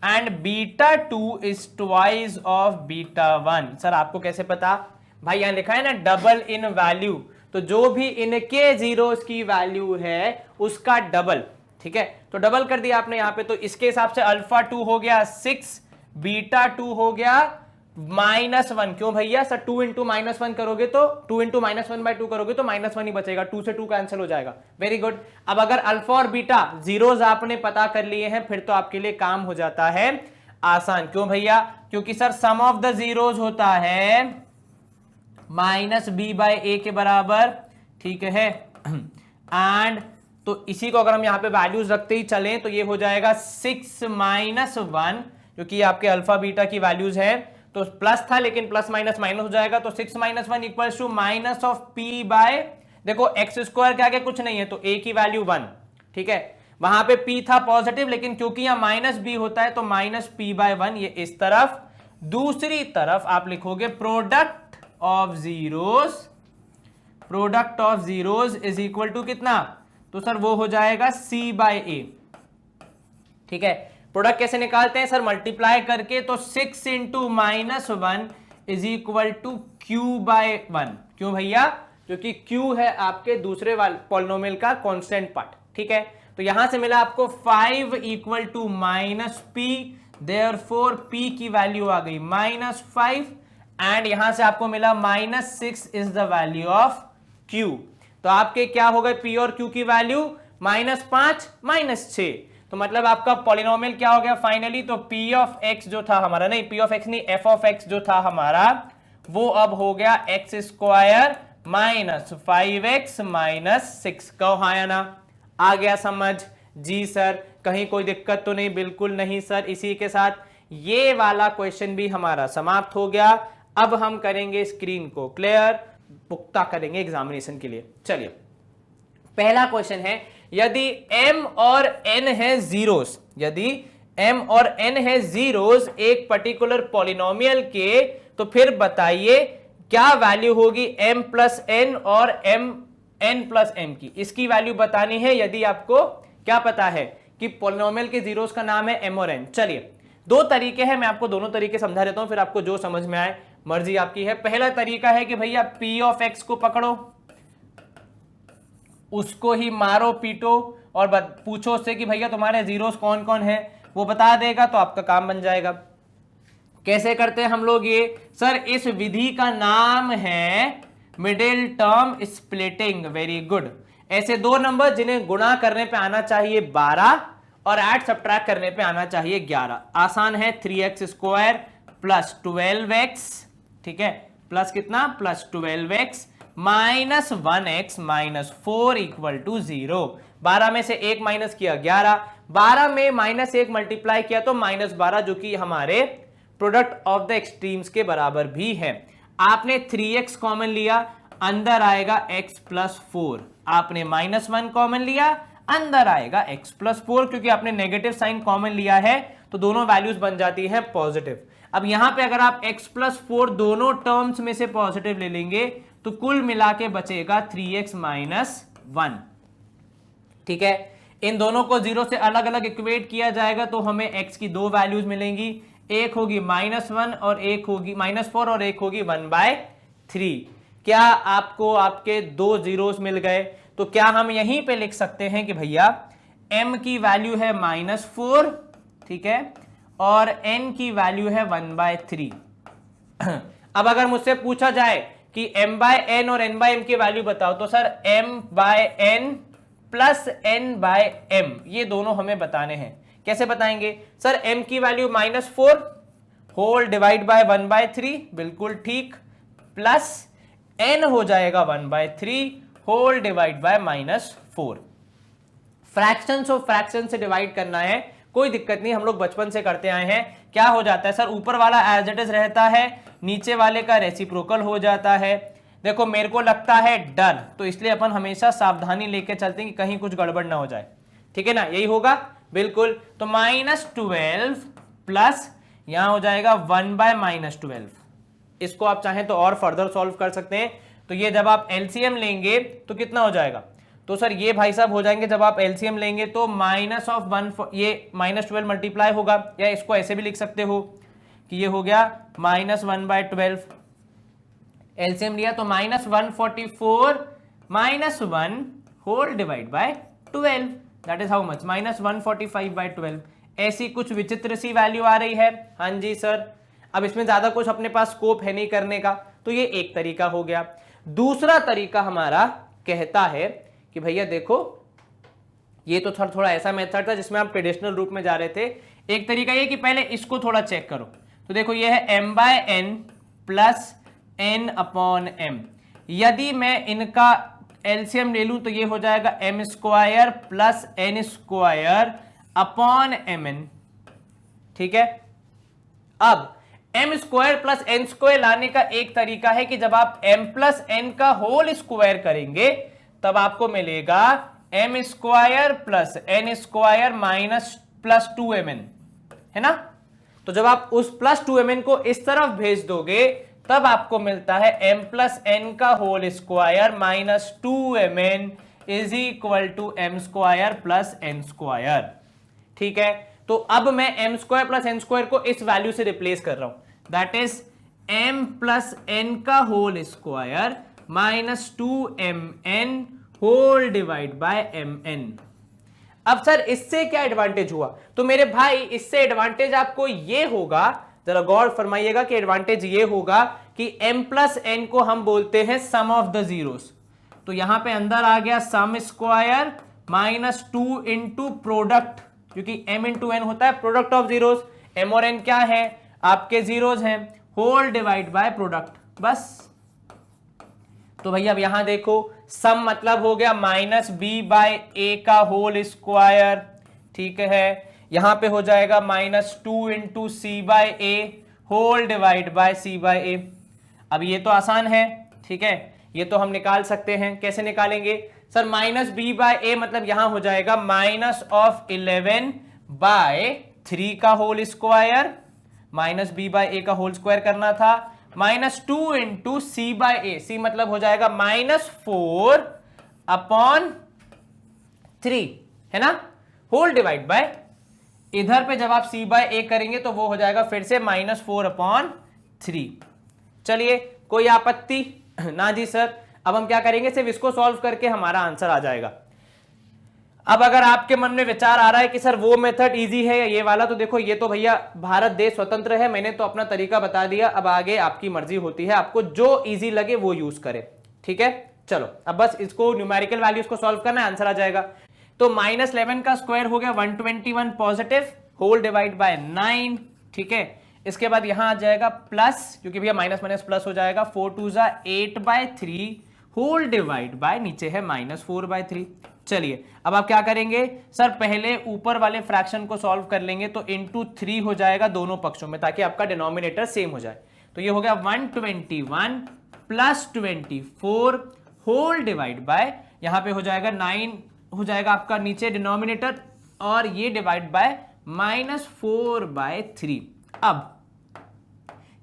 and β2 is twice of β1। Sir आपको कैसे पता? भाई यहां लिखा है ना डबल इन वैल्यू, तो जो भी इनके जीरोस की वैल्यू है उसका डबल। ठीक है, तो डबल कर दिया आपने यहां पे। तो इसके हिसाब से α2 हो गया 6, β2 हो गया -1। क्यों भैया सर? 2 इंटू -1 करोगे तो 2 इंटू -1/2 करोगे तो -1 ही बचेगा, 2 से 2 कैंसिल हो जाएगा। Very good. अब अगर अल्फा और बीटा जीरोस आपने पता कर लिए हैं फिर तो आपके लिए काम हो जाता है आसान। क्यों भैया? क्योंकि sir sum of the zeros होता है माइनस बी बाय ए के बराबर, ठीक है। एंड तो इसी को अगर हम यहाँ पे वैल्यूज रखते ही चलें तो ये हो जाएगा 6 माइनस 1, क्योंकि आपके अल्फा बीटा की वैल्यूज है, तो प्लस था लेकिन प्लस माइनस माइनस हो जाएगा, तो 6 minus 1 equals to minus of p by, देखो एक्स स्क्वायर के आगे कुछ नहीं है तो ए की वैल्यू 1, ठीक है। वहां पे p था पॉजिटिव, लेकिन क्योंकि यहां माइनस बी होता है तो माइनस पी बाय 1, ये इस तरफ। दूसरी तरफ आप लिखोगे product of zeros is equal to कितना, तो सर वो हो जाएगा c बाय ए, ठीक है। प्रोडक्ट कैसे निकालते हैं सर? मल्टीप्लाई करके, तो 6 into minus 1 is equal to q by 1। क्यों भैया? क्योंकि q है आपके दूसरे वाले पॉलिनोमियल का कांस्टेंट पार्ट, ठीक है। तो यहां से मिला आपको 5 equal to minus p, therefore p की वैल्यू आ गई -5, एंड यहां से आपको मिला -6 is the value of q। तो आपके क्या हो गए p और q की वैल्यू? -5 -6, तो मतलब आपका पॉलिनोमियल क्या हो गया फाइनली? तो p ऑफ x जो था हमारा, नहीं p ऑफ x नहीं, f ऑफ x जो था हमारा, वो अब हो गया x square minus 5x minus 6। कहो हाँ या ना? आ गया समझ? जी सर। कहीं कोई दिक्कत तो नहीं? बिल्कुल नहीं सर। इसी के साथ ये वाला क्वेश्चन भी हमारा समाप्त हो गया। अब हम करेंगे स्क्रीन को क्लियर, पुख्ता करेंगे एग्जामिनेशन के लिए। चलिए पहला क्वेश्चन है, यदि m और n है जीरोस, यदि m और n है जीरोस एक पर्टिकुलर पॉलिनोमियल के, तो फिर बताइए क्या वैल्यू होगी m प्लस n और n प्लस m की। इसकी वैल्यू बतानी है यदि आपको क्या पता है कि पॉलिनोमियल के जीरोस का नाम है m और n। चलिए दो तरीके हैं, मैं आपको दोनों तरीके समझा देता हूं, फिर आपको जो समझ में आए मर्जी आपकी है। पहला तरीका है कि भैया p ऑफ x को पकड़ो, उसको ही मारो पीटो और पूछो उससे कि भैया तुम्हारे जीरोस कौन कौन है, वो बता देगा तो आपका काम बन जाएगा। कैसे करते हैं हम लोग ये? सर इस विधि का नाम है middle term splitting. Very good. ऐसे दो नंबर जिन्हें गुणा करने पे आना चाहिए 12 और ऐड सब्ट्रैक्ट करने पे आना चाहिए 11। आसान है। 3x स्क्वायर प्लस 12x, ठीक है, प्लस कितना? Plus 12x minus 1x minus 4 equal to 0। 12 में से 1 माइनस किया 11, 12 में माइनस 1 मल्टीप्लाई किया तो -12, जो कि हमारे प्रोडक्ट ऑफ द एक्सट्रीम्स के बराबर भी है। आपने 3x कॉमन लिया, अंदर आएगा x प्लस 4। आपने -1 कॉमन लिया, अंदर आएगा x प्लस 4। क्योंकि आपने नेगेटिव साइन कॉमन लिया है तो दोनों वैल्यूज बन जाती हैं पॉजिटिव। अब यहां पे अगर आप x प्लस 4 दोनों टर्म्स में से पॉजिटिव ले लेंगे तो कुल मिला के बचेगा 3x माइनस 1, ठीक है। इन दोनों को 0 से अलग अलग इक्वेट किया जाएगा तो हमें x की दो वैल्यूज मिलेंगी, एक होगी -1 और एक होगी -4 और एक होगी 1/3। क्या आपको आपके दो जीरोस मिल गए? तो क्या हम यहीं पे लिख सकते हैं कि भैया m की वैल्यू है -4, ठीक है, और n की वैल्यू है 1/3। अब अगर मुझसे पूछा जाए कि m/n और n/m की वैल्यू बताओ, तो सर m/n प्लस n/m ये दोनों हमें बताने हैं। कैसे बताएंगे? सर m की वैल्यू -4 होल डिवाइड बाय 1/3, बिल्कुल ठीक, प्लस n हो जाएगा 1/3 whole divide by -4। Fractions of fraction से डिवाइड करना है, कोई दिक्कत नहीं, हम लोग बचपन से करते आए हैं। क्या हो जाता है सर? ऊपर वाला एज इट इज रहता है, नीचे वाले का रेसिप्रोकल हो जाता है। देखो मेरे को लगता है डर, तो इसलिए अपन हमेशा सावधानी लेके चलते हैं कि कहीं कुछ गड़बड़ ना हो जाए, ठीक है ना? यही होगा बिल्कुल। तो -12 प्लस यहां हो जाएगा 1/-12। इसको आप चाहें तो और फर्दर सॉल्व कर सकते हैं। तो ये जब आप एलसीएम लेंगे तो कितना हो जाएगा? तो सर ये भाई साहब हो जाएंगे, जब आप एलसीएम लेंगे तो -1, ये -12 मल्टीप्लाई होगा, या इसको ऐसे भी लिख सकते हो कि ये हो गया -1/12। एलसीएम लिया तो -144 -1 whole divide by 12, that is how much? -145/12। ऐसी कुछ विचित्र सी वैल्यू आ रही है। हाँ जी सर। अब इसमें ज्यादा कुछ अपने पास स्कोप है नहीं करने का, तो ये एक तरीका हो गया। दूसरा तरीका हमारा कहता है कि भैया देखो, ये तो थोड़ा ऐसा मेथड था जिसमें आप ट्रेडिशनल रूप में जा रहे थे। एक तरीका ये कि पहले इसको थोड़ा चेक करो। तो देखो ये है m by n plus n upon m। यदि मैं इनका एलसीएम ले लूं तो ये हो जाएगा m square plus n square upon mn। ठीक है, अब m square plus n square लाने का एक तरीका है कि जब आप m प्लस n का होल स्क्वायर करेंगे तब आपको मिलेगा m square plus n square minus plus 2mn, है ना। तो जब आप उस प्लस 2mn को इस तरफ भेज दोगे तब आपको मिलता है m प्लस n का whole square minus 2mn is equal to m square plus n square. ठीक है, तो अब मैं m square plus n square को इस वैल्यू से रिप्लेस कर रहा हूं, that is m plus n का whole square minus 2mn whole divide by mn। अब सर इससे क्या एडवांटेज हुआ? तो मेरे भाई इससे एडवांटेज आपको ये होगा, जरा गौर फरमाइएगा कि एडवांटेज ये होगा कि m प्लस n को हम बोलते हैं सम ऑफ द जीरोस। तो यहां पे अंदर आ गया सम स्क्वायर माइनस 2 इंटू प्रोडक्ट, क्योंकि m इंटू n होता है प्रोडक्ट ऑफ जीरोस, m और n क्या है आपके जीरोस हैं, होल डिवाइड बाय प्रोडक्ट, बस। तो भैया अब यहां देखो सम मतलब हो गया माइनस बी बाय ए का होल स्क्वायर। ठीक है, यहां पे हो जाएगा minus 2 into C by A whole divide by C by A. अब ये तो आसान है, ठीक है, ये तो हम निकाल सकते हैं। कैसे निकालेंगे सर? माइनस बी बाय ए मतलब यहां हो जाएगा माइनस ऑफ 11 बाय 3 का whole square, minus B by ए का होल स्क्वायर करना था, minus 2 into C by A, C मतलब हो जाएगा माइनस 4 अपॉन 3, है ना, होल डिवाइड बाय, इधर पे जब आप सी बाय ए करेंगे तो वो हो जाएगा फिर से माइनस 4 अपॉन 3। चलिए, कोई आपत्ति ना जी सर। अब हम क्या करेंगे, सिर्फ इसको सॉल्व करके हमारा आंसर आ जाएगा। अब अगर आपके मन में विचार आ रहा है कि सर वो मेथड इजी है या ये वाला, तो देखो ये तो भैया भारत देश स्वतंत्र है, मैंने तो अपना तरीका बता दिया। अब आगे आपकी मर्जी होती है, आपको जो इजी लगे वो यूज करें। ठीक है, चलो अब बस इसको न्यूमेरिकल वैल्यूज को सॉल्व करना है, आंसर आ जाएगा। तो माइनस 11 का स्क्वायर हो गया 121 पॉजिटिव होल डिवाइड बाय 9। ठीक है, इसके बाद यहां आ जाएगा प्लस, क्योंकि भैया माइनस माइनस प्लस हो जाएगा, 4 2 जा 8 बाय 3 होल डिवाइड बाय, नीचे है माइनस 4 बाय 3। चलिए अब आप क्या करेंगे सर, पहले ऊपर वाले फ्रैक्शन को सॉल्व कर लेंगे तो इंटू 3 हो जाएगा दोनों पक्षों में, ताकि आपका डिनोमिनेटर सेम हो जाए। तो ये हो गया 121 प्लस 24 होल डिवाइड बाय, यहां पे हो जाएगा 9 हो जाएगा आपका नीचे डिनोमिनेटर, और ये डिवाइड बाय माइनस 4 बाय 3। अब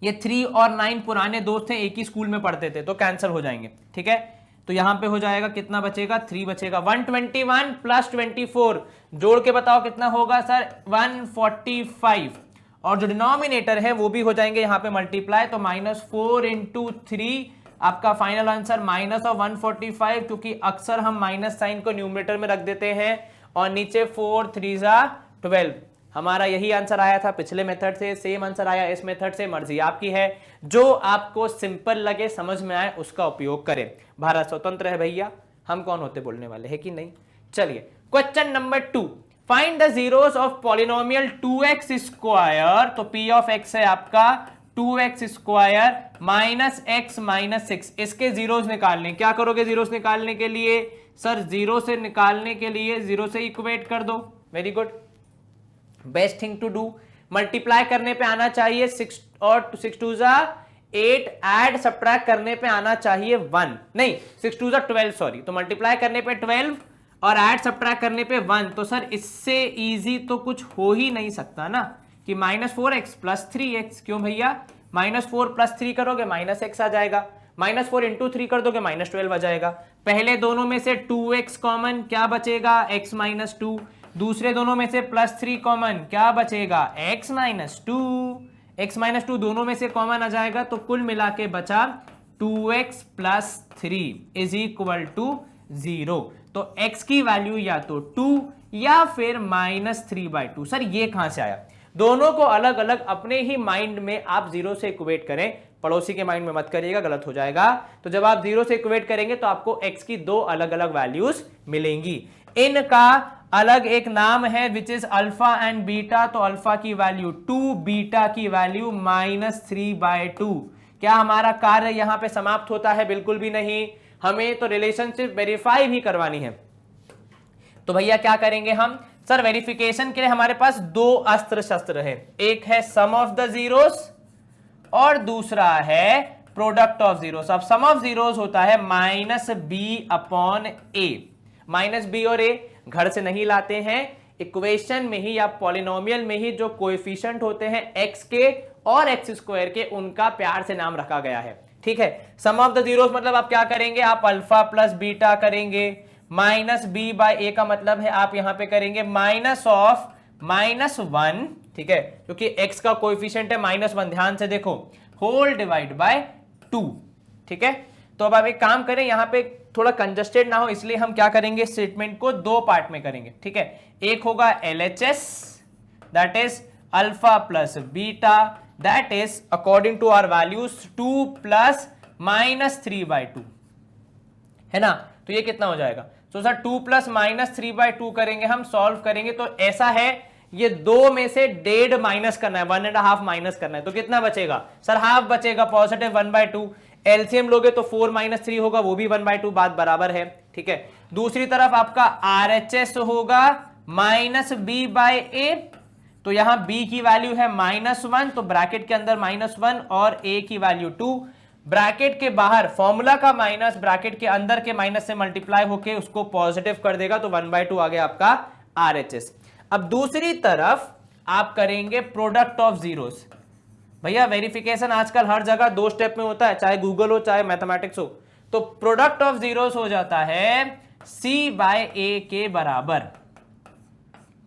ये 3 और 9 पुराने दोस्त हैं, एक ही स्कूल में पढ़ते थे, तो कैंसिल हो जाएंगे। ठीक है, तो यहां पे हो जाएगा कितना बचेगा, 3 बचेगा। 121 प्लस 24 जोड़ के बताओ कितना होगा सर, 145, और जो डिनोमिनेटर है वो भी हो जाएंगे यहां पे मल्टीप्लाई, तो माइनस 4 इंटू 3 आपका फाइनल आंसर माइनस ऑफ 145, क्योंकि अक्सर हम माइनस साइन को न्यूमरेटर में रख देते हैं, और नीचे 4 3 जा 12। हमारा यही आंसर आया था पिछले मेथड से, सेम आंसर आया इस मेथड से, मर्जी आपकी है, जो आपको सिंपल लगे समझ में आए उसका उपयोग करें। भारत स्वतंत्र है भैया, हम कौन होते बोलने वाले हैं कि नहीं। चलिए question number 2, find the zeros of polynomial 2x square. तो p ऑफ x है आपका 2x square minus x minus 6, इसके जीरोस निकालने। क्या करोगे जीरोस निकालने के लिए सर? जीरो से निकालने के लिए जीरो से इक्वेट कर दो, very good, best thing to do. Multiply करने पे आना चाहिए 6 और 6 2 जा 8, ऐड सब्ट्रैक्ट करने पे आना चाहिए 1, नहीं 6 2 जा 12 सॉरी। तो मल्टीप्लाई करने पे 12 और ऐड सब्ट्रैक्ट करने पे 1। तो सर इससे इजी तो कुछ हो ही नहीं सकता ना, कि माइनस 4x प्लस 3x। क्यों भैया, माइनस 4 प्लस 3 करोगे माइनस x आ जाएगा, माइनस 4 इंटू 3 कर दोगे माइनस 12 आ जाएगा। पहले दोनों में से 2x कॉमन, क्या बचेगा x माइनस 2। दूसरे दोनों में से प्लस 3 कॉमन, क्या बचेगा x माइनस 2। x माइनस 2 दोनों में से कॉमन आ जाएगा, तो कुल मिला के बचा 2x plus 3 is equal to 0। तो x की वैल्यू या तो 2 या फिर माइनस 3/2। सर ये कहां से आया? दोनों को अलग अलग अपने ही माइंड में आप जीरो से इक्वेट करें, पड़ोसी के माइंड में मत करिएगा, गलत हो जाएगा। तो जब आप जीरो से इक्वेट करेंगे तो आपको x की दो अलग अलग वैल्यूज मिलेंगी। इनका अलग एक नाम है which is alpha and beta. तो अल्फा की वैल्यू 2, बीटा की वैल्यू -3/2। क्या हमारा कार्य यहां पे समाप्त होता है? बिल्कुल भी नहीं, हमें तो रिलेशनशिप वेरीफाई भी करवानी है। तो भैया क्या करेंगे हम? सर वेरिफिकेशन के लिए हमारे पास दो अस्त्र शस्त्र है, एक है सम ऑफ द जीरोस और दूसरा है प्रोडक्ट ऑफ जीरोस। अब सम ऑफ जीरोस होता है -b/a। -b और a घर से नहीं लाते हैं, इक्वेशन में ही या पॉलिनोमियल में ही जो कोएफिशिएंट होते हैं x के और x² के, उनका प्यार से नाम रखा गया है। ठीक है, सम ऑफ द जीरोस मतलब आप क्या करेंगे? आप अल्फा प्लस बीटा करेंगे, -b/a का मतलब है आप यहां पे करेंगे -(-1), ठीक है, क्योंकि x का कोएफिशिएंट है -1, ध्यान से देखो, होल डिवाइड बाय 2। ठीक है, तो अब आप एक काम करें, यहां पे थोड़ा कंजस्टेड ना हो इसलिए हम क्या करेंगे, स्टेटमेंट को दो पार्ट में करेंगे। ठीक है, एक होगा LHS that is alpha plus beta, that is according to our values 2 plus -3/2 है ना। तो ये कितना हो जाएगा? तो सर 2 प्लस -3/2 करेंगे, हम सॉल्व करेंगे तो ऐसा है, ये दो में से 1.5 माइनस करना है, 1.5 माइनस करना है, तो कितना बचेगा? सर हाफ बचेगा, पॉजिटिव 1/2। एलसीएम लोगे तो 4 - 3 होगा, वो भी 1/2, बात बराबर है। ठीक है, दूसरी तरफ आपका RHS होगा -b/a, तो यहां b की वैल्यू है -1, तो ब्रैकेट के अंदर -1 और a की वैल्यू 2, ब्रैकेट के बाहर फॉर्मूला का माइनस ब्रैकेट के अंदर के माइनस से मल्टीप्लाई होके उसको पॉजिटिव कर देगा, तो 1/2 आ गया आपका RHS। अब दूसरी तरफ आप करेंगे प्रोडक्ट ऑफ जीरोस। भैया वेरिफिकेशन आजकल हर जगह 2 स्टेप में होता है, चाहे गूगल हो चाहे मैथमेटिक्स हो। तो प्रोडक्ट ऑफ जीरोस हो जाता है c/a के बराबर।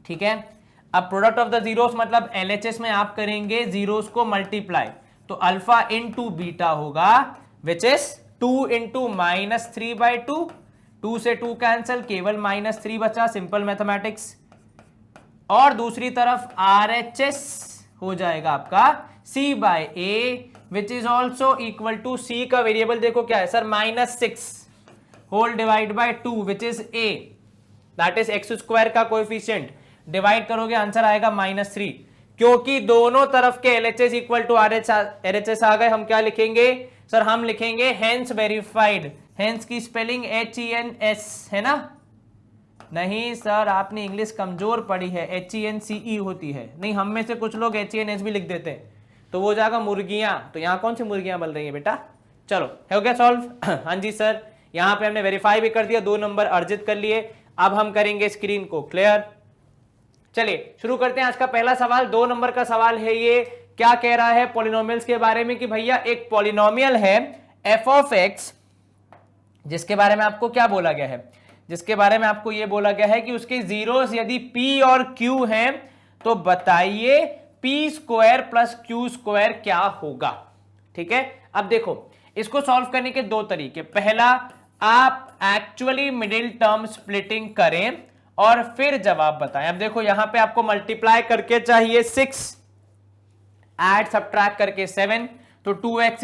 ठीक है, अब प्रोडक्ट ऑफ द जीरोस मतलब LHS में आप करेंगे जीरोस को मल्टीप्लाई, तो अल्फा इंटू बीटा होगा विच इज 2 इंटू -3/2, 2 से 2 कैंसिल, केवल -3 बचा, सिंपल मैथमेटिक्स। और दूसरी तरफ RHS हो जाएगा आपका c/a which is also equal to, c का वेरिएबल देखो क्या है sir, -6 whole divide by 2 which is a, that is x² का कोएफिशिएंट, डिवाइड करोगे आंसर आएगा -3। क्योंकि दोनों तरफ के LHS इक्वल टू RHS आ गए, हम क्या लिखेंगे सर? हम लिखेंगे हेंस वेरीफाइड। हेंस की स्पेलिंग HENS है ना? नहीं सर, आपने इंग्लिश कमजोर पढ़ी है, HENCE होती है। नहीं, हम में से कुछ लोग HENS भी लिख देते हैं, तो वो जाएगा मुर्गियां। तो यहाँ कौन सी मुर्गियां बन रही है बेटा? चलो हो गया सॉल्व। हाँ जी सर, यहाँ पे हमने वेरीफाई भी कर दिया, 2 नंबर अर्जित कर लिए। अब हम करेंगे स्क्रीन को क्लियर। चलिए शुरू करते हैं आज का पहला सवाल। 2 नंबर का सवाल है ये, क्या कह रहा है पॉलिनोमियल्स के बारे में कि भैया एक पॉलिनोमियल है f(x), जिसके बारे में आपको क्या बोला गया है? जिसके बारे में आपको यह बोला गया है कि उसके जीरोस यदि p और q हैं तो बताइए p² + q² क्या होगा। ठीक है, अब देखो इसको सॉल्व करने के 2 तरीके। पहला, आप एक्चुअली मिडिल टर्म स्प्लिटिंग करें और फिर जवाब बताएं। अब देखो यहां पे आपको मल्टीप्लाई करके चाहिए 6, ऐड सब्ट्रैक्ट करके 7, तो 2x² -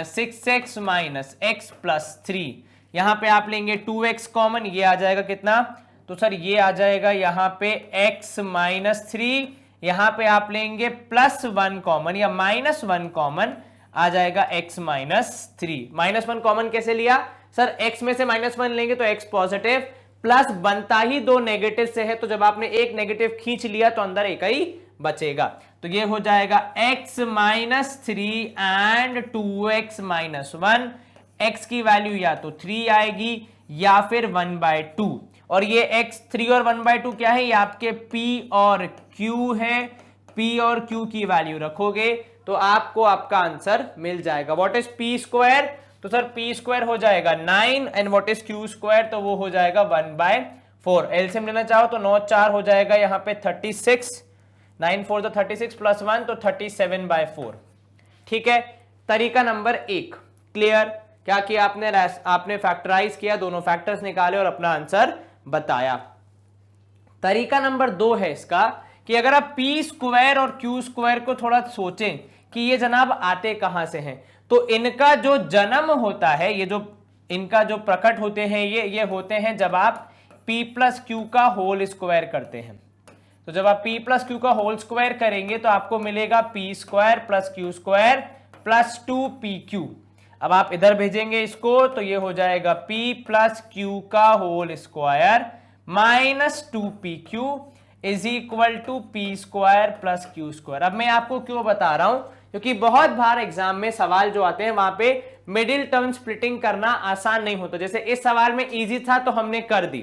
6x - x + 3। यहां पे आप लेंगे 2x कॉमन, ये आ जाएगा कितना? तो सर ये आ जाएगा यहां पे x - 3, यहां पे आप लेंगे +1 कॉमन या -1 कॉमन, आ जाएगा x - 3। -1 कॉमन कैसे लिया सर? x में से -1 लेंगे तो x पॉजिटिव, प्लस बनता ही 2 नेगेटिव से है, तो जब आपने एक नेगेटिव खींच लिया तो अंदर एक ही बचेगा। तो ये हो जाएगा x - 3 एंड 2x - 1। x की वैल्यू या तो 3 आएगी या फिर 1/2, और ये x 3 और 1/2 क्या है? ये आपके p और q है। p और q की वैल्यू रखोगे तो आपको आपका आंसर मिल जाएगा। What is p²? तो सर p² हो जाएगा 9 एंड व्हाट इज q²? तो वो हो जाएगा 1/4। एलसीएम लेना चाहो तो 9 4 हो जाएगा यहाँ पे 36, 9 4 तो 36 + 1 तो 37/4। ठीक है, तरीका नंबर 1 क्लियर। क्या किया आपने? आपने फैक्टराइज किया, दोनों फैक्टर्स निकाले और अपना आंसर बताया। तरीका नंबर 2 है इसका कि अगर आप p² और q² को थोड़ा सोचें कि ये जनाब आते कहां से हैं, तो इनका जो जन्म होता है, ये जो इनका जो प्रकट होते हैं, ये होते हैं जब आप p प्लस क्यू का होल स्क्वायर करते हैं। तो जब आप p प्लस क्यू का होल स्क्वायर करेंगे तो आपको मिलेगा p square plus q square plus 2pq। अब आप इधर भेजेंगे इसको तो ये हो जाएगा p प्लस क्यू का whole square minus 2pq is equal to p square plus q square. अब मैं आपको क्यों बता रहा हूं, क्योंकि बहुत बार एग्जाम में सवाल जो आते हैं वहां पे मिडिल टर्म स्प्लिटिंग करना आसान नहीं होता। जैसे इस सवाल में इजी था तो हमने कर दी,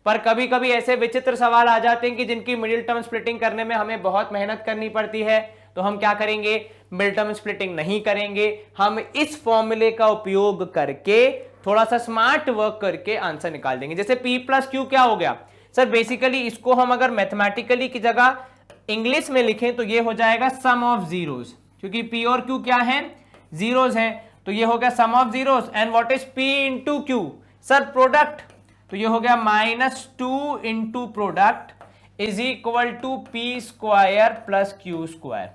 पर कभी कभी ऐसे विचित्र सवाल आ जाते हैं कि जिनकी मिडिल टर्म स्प्लिटिंग करने में हमें बहुत मेहनत करनी पड़ती है। तो हम क्या करेंगे, मिडिल टर्म स्प्लिटिंग नहीं करेंगे, हम इस फॉर्मूले का उपयोग करके थोड़ा सा स्मार्ट वर्क करके आंसर निकाल देंगे। जैसे p प्लस क्यू क्या हो गया सर, बेसिकली इसको हम अगर मैथमेटिकली की जगह इंग्लिश में लिखें तो ये हो जाएगा सम ऑफ जीरोस, क्योंकि p और q क्या है, जीरोस हैं। तो ये हो गया sum of zeros and what is p into q sir, product. तो ये हो गया -2 into product is equal to p square plus q square.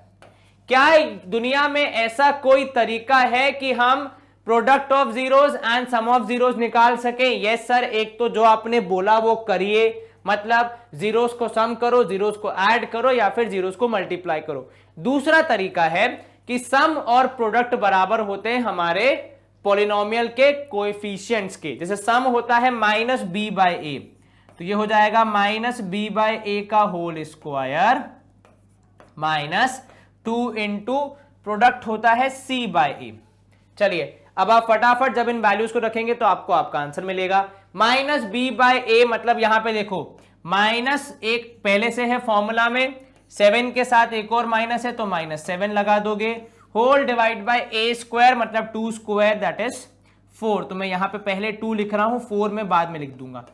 क्या दुनिया में ऐसा कोई तरीका है कि हम product of zeros and sum of zeros निकाल सके? यस सर, एक तो जो आपने बोला वो करिए, मतलब जीरोस को सम करो, जीरोस को ऐड करो या फिर जीरोस को मल्टीप्लाई करो। दूसरा तरीका है कि सम और प्रोडक्ट बराबर होते हैं हमारे पॉलिनोमियल के कोएफिशिएंट्स के। जैसे सम होता है माइनस बी बाय ए, तो ये हो जाएगा माइनस बी बाय ए का whole square minus 2 into product होता है सी बाय ए। चलिए अब आप फटाफट जब इन वैल्यूज को रखेंगे तो आपको आपका आंसर मिलेगा। माइनस बी बाय ए मतलब यहां पे देखो माइनस एक पहले से है फॉर्मूला में, 7 के साथ एक और माइनस है तो -7 लगा दोगे, whole divide by a square मतलब 2 स्क्वायर दैट इज 4। तो मैं यहां पे पहले 2 लिख रहा हूं, 4 में बाद में लिख दूंगा।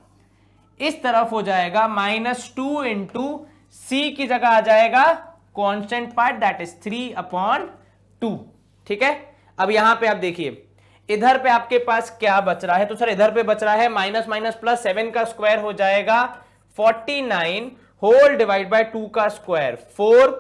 इस तरफ हो जाएगा -2 इंटू सी की जगह आ जाएगा कांस्टेंट पार्ट दैट इज 3/2। ठीक है, अब यहां पे आप देखिए इधर पे आपके पास क्या बच रहा है, तो सर इधर पे बच रहा है माइनस माइनस प्लस 7 का स्क्वायर हो जाएगा 49 होल डिवाइड बाय 2 का स्क्वायर 4।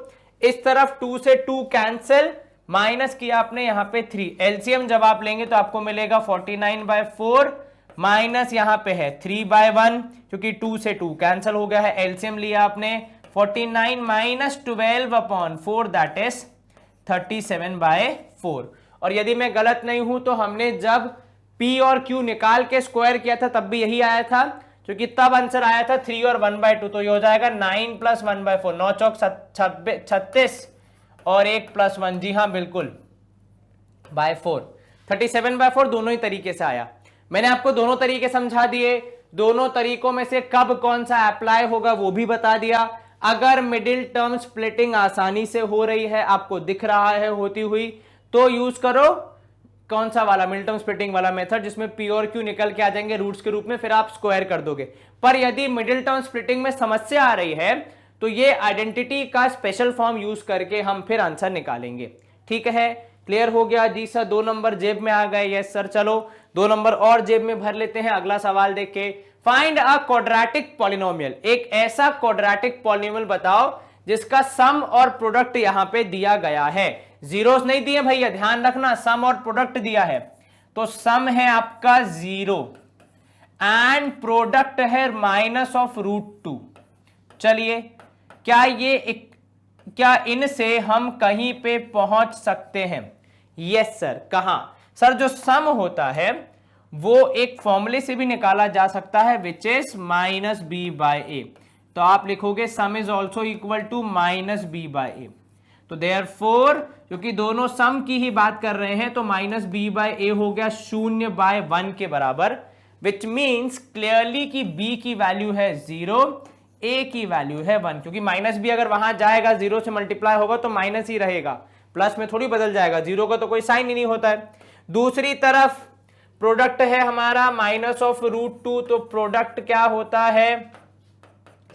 इस तरफ 2 से 2 कैंसिल, माइनस किया आपने यहां पे 3, एलसीएम जब आप लेंगे तो आपको मिलेगा 49/4 माइनस यहां पे है 3/1, क्योंकि 2 से 2 कैंसिल हो गया है, एलसीएम लिया आपने 49 माइनस 12/4 दैट इज 37/4। और यदि मैं गलत नहीं हूं तो हमने जब p और q निकाल के स्क्वायर किया था तब भी यही आया था, क्योंकि तब आंसर आया था 3 और 1/2। तो ये हो जाएगा 9 प्लस 1/4, 9 चौक 36 और 1 प्लस 1, जी हाँ बिल्कुल बाय 4, 37/4 दोनों ही तरीके से आया। मैंने आपको दोनों तरीके समझा दिए, दोनों तरीकों में से कब कौन सा अप्लाई होगा वो भी बता दिया। अगर मिडिल टर्म स्प्लिटिंग आसानी से हो रही है, आपको दिख रहा है होती हुई, तो यूज करो कौन सा वाला, मिडिल टर्म स्प्लिटिंग वाला मेथड, जिसमें p और q निकल के आ जाएंगे रूट्स के रूप में, फिर आप स्क्वायर कर दोगे। पर यदि मिडिल टर्म स्प्लिटिंग में समस्या आ रही है तो ये आइडेंटिटी का स्पेशल फॉर्म यूज करके हम फिर आंसर निकालेंगे। ठीक है, क्लियर हो गया? जी सर 2 नंबर जेब में आ गए। यस सर, चलो 2 नंबर और जेब में भर लेते हैं। अगला सवाल देख के, फाइंड अ क्वाड्रेटिक पॉलिनोमियल, एक ऐसा क्वाड्रेटिक पॉलिनोमियल बताओ जिसका सम और प्रोडक्ट यहां पे दिया गया है। जीरोस नहीं दिए भैया, ध्यान रखना, सम और प्रोडक्ट दिया है। तो सम है आपका 0 एंड प्रोडक्ट है -√2। चलिए क्या इनसे हम कहीं पे पहुंच सकते हैं? Yes sir. कहां सर? जो सम होता है वो एक फॉर्मूले से भी निकाला जा सकता है विच इज -b/a। तो आप लिखोगे sum is also equal to -b/a। तो देयरफॉर क्योंकि दोनों सम की ही बात कर रहे हैं तो -b/a हो गया 0/1 के बराबर, विच मीन्स क्लियरली कि b की वैल्यू है 0, a की वैल्यू है 1। क्योंकि -b अगर वहां जाएगा 0 से मल्टीप्लाई होगा तो माइनस ही रहेगा, प्लस में थोड़ी बदल जाएगा, 0 का तो कोई साइन ही नहीं होता है। दूसरी तरफ प्रोडक्ट है हमारा -√2, तो प्रोडक्ट क्या होता है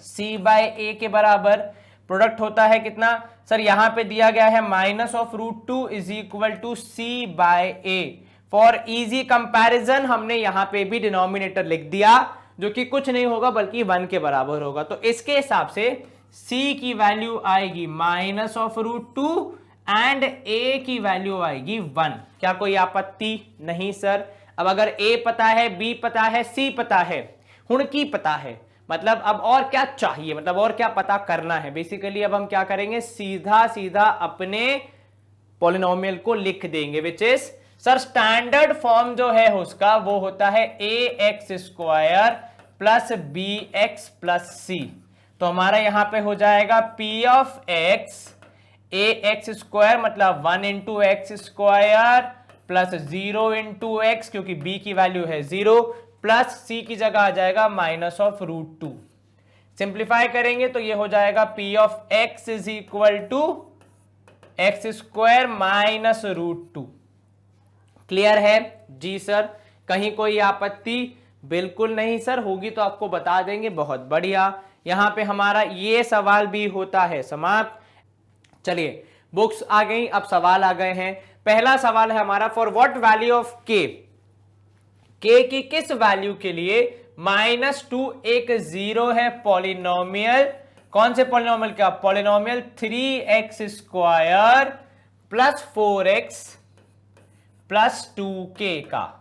c/a के बराबर। प्रोडक्ट होता है कितना सर? यहां पे दिया गया है -√2 is equal to c/a। For easy comparison हमने यहां पे भी डिनोमिनेटर लिख दिया, जो कि कुछ नहीं होगा बल्कि 1 के बराबर होगा। तो इसके हिसाब से c की वैल्यू आएगी -√2 एंड a की वैल्यू आएगी 1। क्या कोई आपत्ति? नहीं सर। अब अगर a पता है, b पता है, c पता है, हुणकी पता है, मतलब अब और क्या चाहिए, मतलब और क्या पता करना है। बेसिकली अब हम क्या करेंगे, सीधा सीधा अपने पॉलिनोमियल को लिख देंगे, which is sir standard form जो है उसका वो होता है ax² प्लस bx+c। तो हमारा यहां पे हो जाएगा p ऑफ x ax² मतलब 1 into x² plus 0 into x, क्योंकि b की वैल्यू है 0, प्लस c की जगह आ जाएगा -√2। सिंप्लीफाई करेंगे तो ये हो जाएगा p of x is equal to x² minus √2। Clear है जी सर, कहीं कोई आपत्ति? बिल्कुल नहीं सर, होगी तो आपको बता देंगे। बहुत बढ़िया, यहां पे हमारा ये सवाल भी होता है समाप्त। चलिए बुक्स आ गई, अब सवाल आ गए हैं। पहला सवाल है हमारा, for what value of k, k की किस वैल्यू के लिए -2 एक जीरो है पॉलिनोमियल, कौन से पॉलिनोमियल का? Polynomial 3x² plus 4x plus 2k का।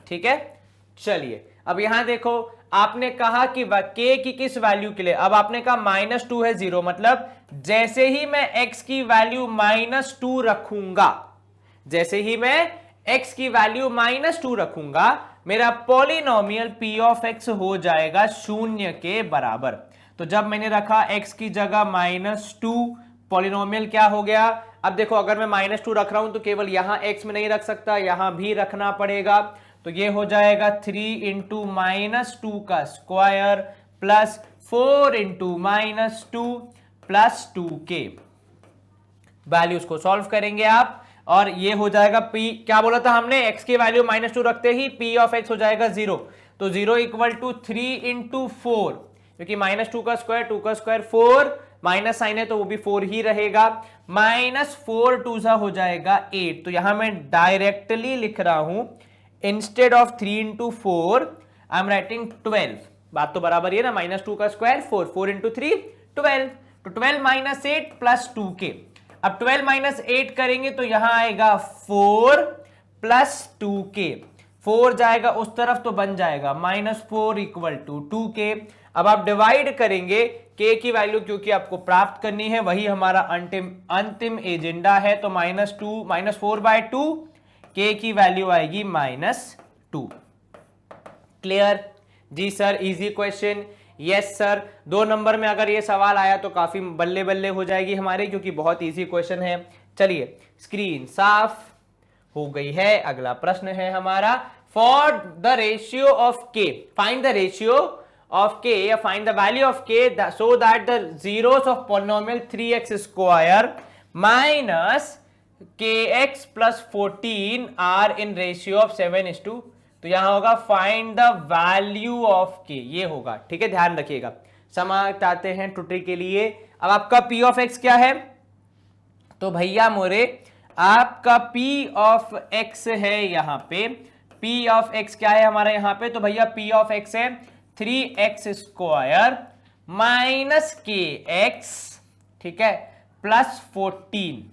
ठीक है, चलिए अब यहां देखो, आपने कहा कि k की किस वैल्यू के लिए, अब आपने कहा -2 है 0, मतलब जैसे ही मैं x की वैल्यू -2 रखूंगा, जैसे ही मैं x की वैल्यू -2 रखूंगा, मेरा पॉलिनोमियल p ऑफ x हो जाएगा 0 के बराबर। तो जब मैंने रखा x की जगह -2, पॉलिनोमियल क्या हो गया? अब देखो, अगर मैं -2 रख रहा हूं तो केवल यहां x में नहीं रख सकता, यहां भी रखना पड़ेगा। तो ये हो जाएगा 3 इंटू -2 का square plus 4 into -2 plus 2k। Values को सॉल्व करेंगे आप, और ये हो जाएगा p, क्या बोला था हमने, x की वैल्यू -2 रखते ही p ऑफ x हो जाएगा 0। तो 0 इक्वल टू 3 इंटू 4, क्योंकि -2 का स्क्वायर 2 का स्क्वायर 4, माइनस साइन है तो वो भी 4 ही रहेगा, -4 2 हो जाएगा 8। तो यहां मैं डायरेक्टली लिख रहा हूं, instead of 3 into 4 I am writing 12। बात तो बराबर ही है ना, -2 का स्क्वायर 4, 4 इंटू 3 12, तो 12 माइनस 8 प्लस 2k। अब 12 माइनस 8 करेंगे तो यहां आएगा 4 प्लस 2k, 4 जाएगा उस तरफ तो बन जाएगा -4 इक्वल टू 2k। अब आप डिवाइड करेंगे k की वैल्यू, क्योंकि आपको प्राप्त करनी है, वही हमारा अंतिम एजेंडा है। तो -4/2, k की वैल्यू आएगी -2। क्लियर जी sir, easy question. Yes sir, 2 number में अगर ये सवाल आया तो काफी बल्ले बल्ले हो जाएगी हमारी, क्योंकि बहुत इजी क्वेश्चन है। चलिए स्क्रीन साफ हो गई है, अगला प्रश्न है हमारा, for the ratio of k, find the ratio of k, find the value of k so that the zeros of polynomial 3x² minus kx plus 14 are in ratio of 7:2। तो यहां होगा find the value of k, ये होगा। ठीक है, ध्यान रखिएगा। समाप्त आते हैं त्रुटि के लिए। अब आपका p of x क्या है? तो भैया मोरे आपका p of x है यहां पे, p of x क्या है हमारा यहां पे? तो भैया p of x है 3x² माइनस kx, ठीक है, प्लस 14।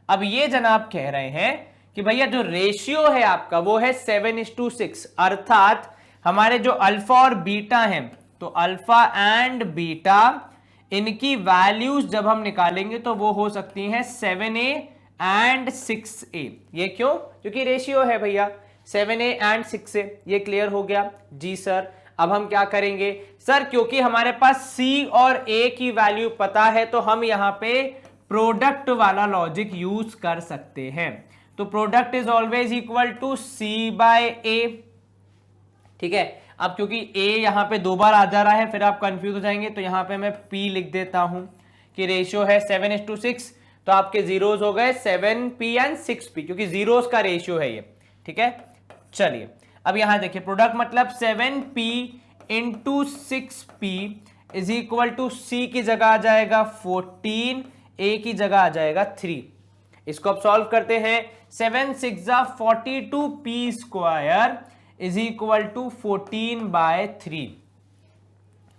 अब ये जनाब कह रहे हैं कि भैया जो रेशियो है आपका वो है 7:6, अर्थात हमारे जो अल्फा और बीटा हैं, तो अल्फा एंड बीटा, इनकी वैल्यूज जब हम निकालेंगे तो वो हो सकती हैं 7a एंड 6a। ये क्यों? क्योंकि रेशियो है भैया 7a एंड 6a। ये क्लियर हो गया जी सर। अब हम क्या करेंगे सर, क्योंकि हमारे पास c और a की वैल्यू पता है तो हम यहां पे प्रोडक्ट वाला लॉजिक यूज कर सकते हैं। तो product is always equal to c/a। ठीक है, अब क्योंकि a यहां पे 2 बार आ जा रहा है, फिर आप कंफ्यूज हो जाएंगे, तो यहां पे मैं p लिख देता हूं कि रेशियो है 7:6। तो आपके जीरोस हो गए 7p एंड 6p, क्योंकि जीरोस का रेशियो है ये। ठीक है, चलिए अब यहां देखिए, प्रोडक्ट मतलब 7p into 6p is equal to c की जगह आ जाएगा 14, a की जगह आ जाएगा 3। इसको अब सॉल्व करते हैं। 7 6 42p² इज इक्वल टू 14/3।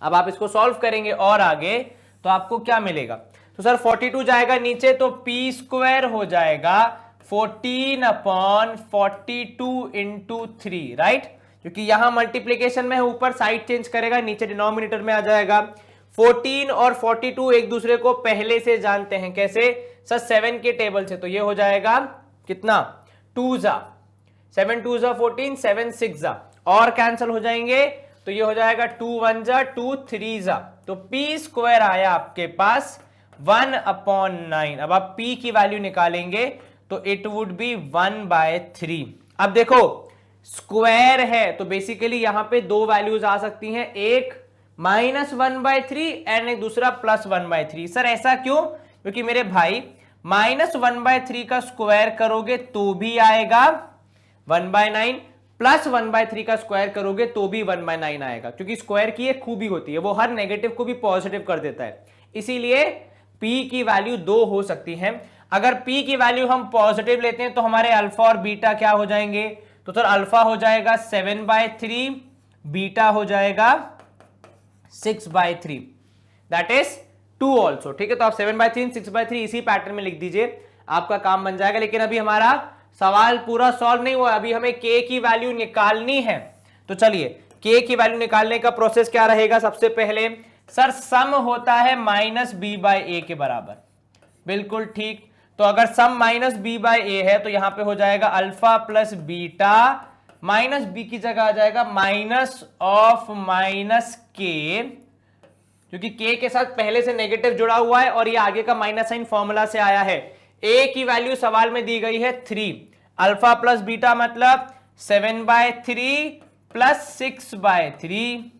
अब आप इसको सॉल्व करेंगे और आगे तो आपको क्या मिलेगा? तो सर 42 जाएगा नीचे तो p² हो जाएगा 14/42 इंटू 3, राइट। क्योंकि यहां मल्टीप्लीकेशन में है, ऊपर साइड चेंज करेगा, नीचे डिनोमिनेटर में आ जाएगा। 14 और 42 एक दूसरे को पहले से जानते हैं, कैसे सर 7 के टेबल से, तो ये हो जाएगा कितना 2 जा 7 2 जा 14 7 6 जा और कैंसिल हो जाएंगे, तो ये हो जाएगा 2 1 जा 2 3 जा, तो पी स्क्वायर आया आपके पास 1/9। अब आप p की वैल्यू निकालेंगे तो इट वुड बी 1/3। अब देखो स्क्वायर है तो बेसिकली यहां पे दो वैल्यूज आ सकती हैं, एक -1/3 एंड एक दूसरा +1/3। सर ऐसा क्यों? क्योंकि मेरे भाई -1/3 का स्क्वायर करोगे तो भी आएगा 1/9, +1/3 का स्क्वायर करोगे तो भी 1/9 आएगा, क्योंकि स्क्वायर की एक खूबी होती है, वो हर नेगेटिव को भी पॉजिटिव कर देता है। इसीलिए p की वैल्यू 2 हो सकती है। अगर p की वैल्यू हम पॉजिटिव लेते हैं तो हमारे अल्फा और बीटा क्या हो जाएंगे? तो सर अल्फा हो जाएगा 7/3, बीटा हो जाएगा 6/3, दैट इज 2 ऑल्सो। ठीक है, तो आप 7/3 6/3 इसी पैटर्न में लिख दीजिए, आपका काम बन जाएगा। लेकिन अभी हमारा सवाल पूरा सॉल्व नहीं हुआ, अभी हमें k की वैल्यू निकालनी है। तो चलिए k की वैल्यू निकालने का प्रोसेस क्या रहेगा? सबसे पहले सर सम होता है -b/a के बराबर, बिल्कुल ठीक। तो अगर सम -b/a है तो यहां पे हो जाएगा alpha plus beta, minus B की जगह आ जाएगा -k, क्योंकि k के साथ पहले से नेगेटिव जुड़ा हुआ है और ये आगे का माइनस साइन फॉर्मूला से आया है। a की वैल्यू सवाल में दी गई है 3, अल्फा प्लस बीटा मतलब 7/3 plus 6/3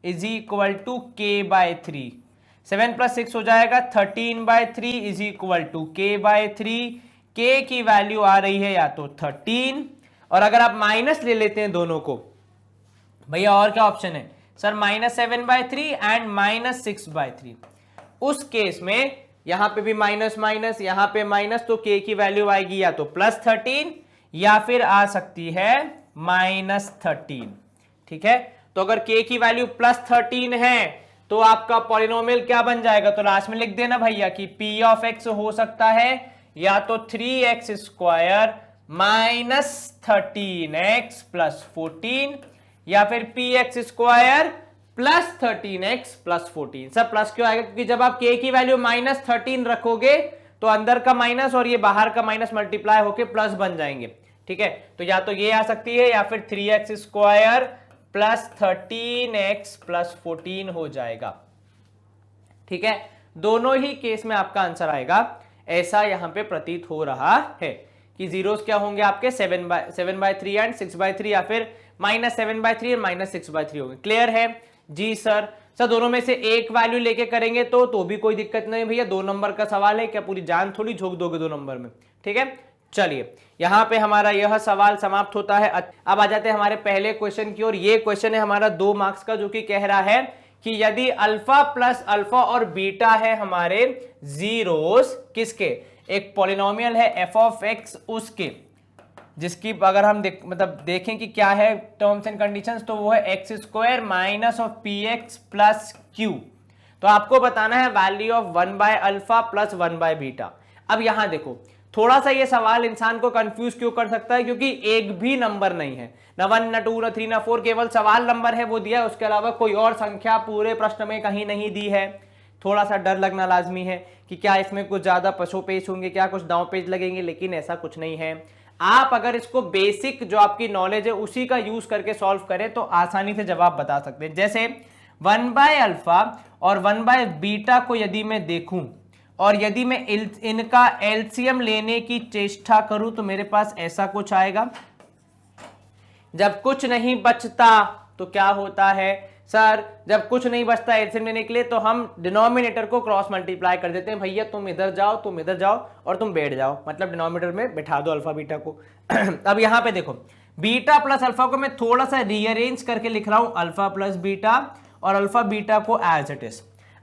is equal to k/3। 7 + 6 हो जाएगा 13/3 is equal to k/3। k की वैल्यू आ रही है या तो 13, और अगर आप माइनस ले लेते हैं दोनों को, भैया और क्या ऑप्शन है सर? -7/3 एंड -6/3। उस केस में यहां पे भी माइनस माइनस, यहां पे माइनस, तो k की वैल्यू आएगी या तो +13 या फिर आ सकती है -13। ठीक है, तो अगर k की वैल्यू +13 है तो आपका पॉलिनोमियल क्या बन जाएगा? तो लास्ट में लिख देना भैया कि p ऑफ x हो सकता है या तो 3x स्क्वायर -13x + 14 या फिर px स्क्वायर +13x + 14। सब प्लस क्यों आएगा? क्योंकि जब आप k की वैल्यू -13 रखोगे तो अंदर का माइनस और ये बाहर का माइनस मल्टीप्लाई होके प्लस बन जाएंगे। ठीक है, तो या तो ये आ सकती है या फिर 3x स्क्वायर +13x + 14 हो जाएगा। ठीक है, दोनों ही केस में आपका आंसर आएगा, ऐसा यहां पे प्रतीत हो रहा है कि जीरोस क्या होंगे आपके 7/3 एंड 6/3 या फिर -7/3 और -6/3 होंगे। क्लियर है जी सर? सर दोनों में से एक वैल्यू लेके करेंगे तो भी कोई दिक्कत नहीं भैया, 2 नंबर का सवाल है, क्या पूरी जान थोड़ी झोंक दोगे 2 नंबर में? ठीक है, चलिए यहां पे हमारा यह सवाल समाप्त होता है। अब आ जाते हैं हमारे पहले क्वेश्चन की ओर। ये क्वेश्चन है हमारा 2 मार्क्स का, जो कि कह रहा है कि यदि अल्फा प्लस अल्फा और बीटा है हमारे जीरोस किसके? एक पॉलिनोमियल है एफ ऑफ एक्स उसके, जिसकी अगर हम देखें कि क्या है टर्म्स एंड कंडीशंस, तो वो है x square minus of P x plus Q. तो आपको बताना है वैल्यू ऑफ 1/अल्फा प्लस 1/बीटा। अब यहां देखो, थोड़ा सा ये सवाल इंसान को कंफ्यूज क्यों कर सकता है? क्योंकि एक भी नंबर नहीं है, ना 1 ना 2 ना 3 ना 4, केवल सवाल नंबर है वो दिया है, उसके अलावा कोई और संख्या पूरे प्रश्न में कहीं नहीं दी है। थोड़ा सा डर लगना लाजमी है कि क्या इसमें कुछ ज्यादा पशो पेश होंगे, क्या कुछ दांव पेज लगेंगे, लेकिन ऐसा कुछ नहीं है। आप अगर इसको बेसिक जो आपकी नॉलेज है उसी का यूज करके सॉल्व करें तो आसानी से जवाब बता सकते हैं। जैसे 1/अल्फा और 1/बीटा को यदि मैं देखूं और यदि मैं इनका एलसीएम लेने की चेष्टा करूं तो मेरे पास ऐसा कुछ आएगा। जब कुछ नहीं बचता तो क्या होता है सर? जब कुछ नहीं बचता एलसीएम लेने के लिए तो हम डिनोमिनेटर को क्रॉस मल्टीप्लाई कर देते हैं, भैया तुम इधर जाओ तुम इधर जाओ और तुम बैठ जाओ, मतलब डिनोमिनेटर में बैठा दो अल्फा बीटा को। अब यहां पे देखो, बीटा प्लस अल्फा को मैं थोड़ा सा रीअरेंज करके लिख रहा हूं, अल्फा प्लस बीटा और अल्फा बीटा को as it is.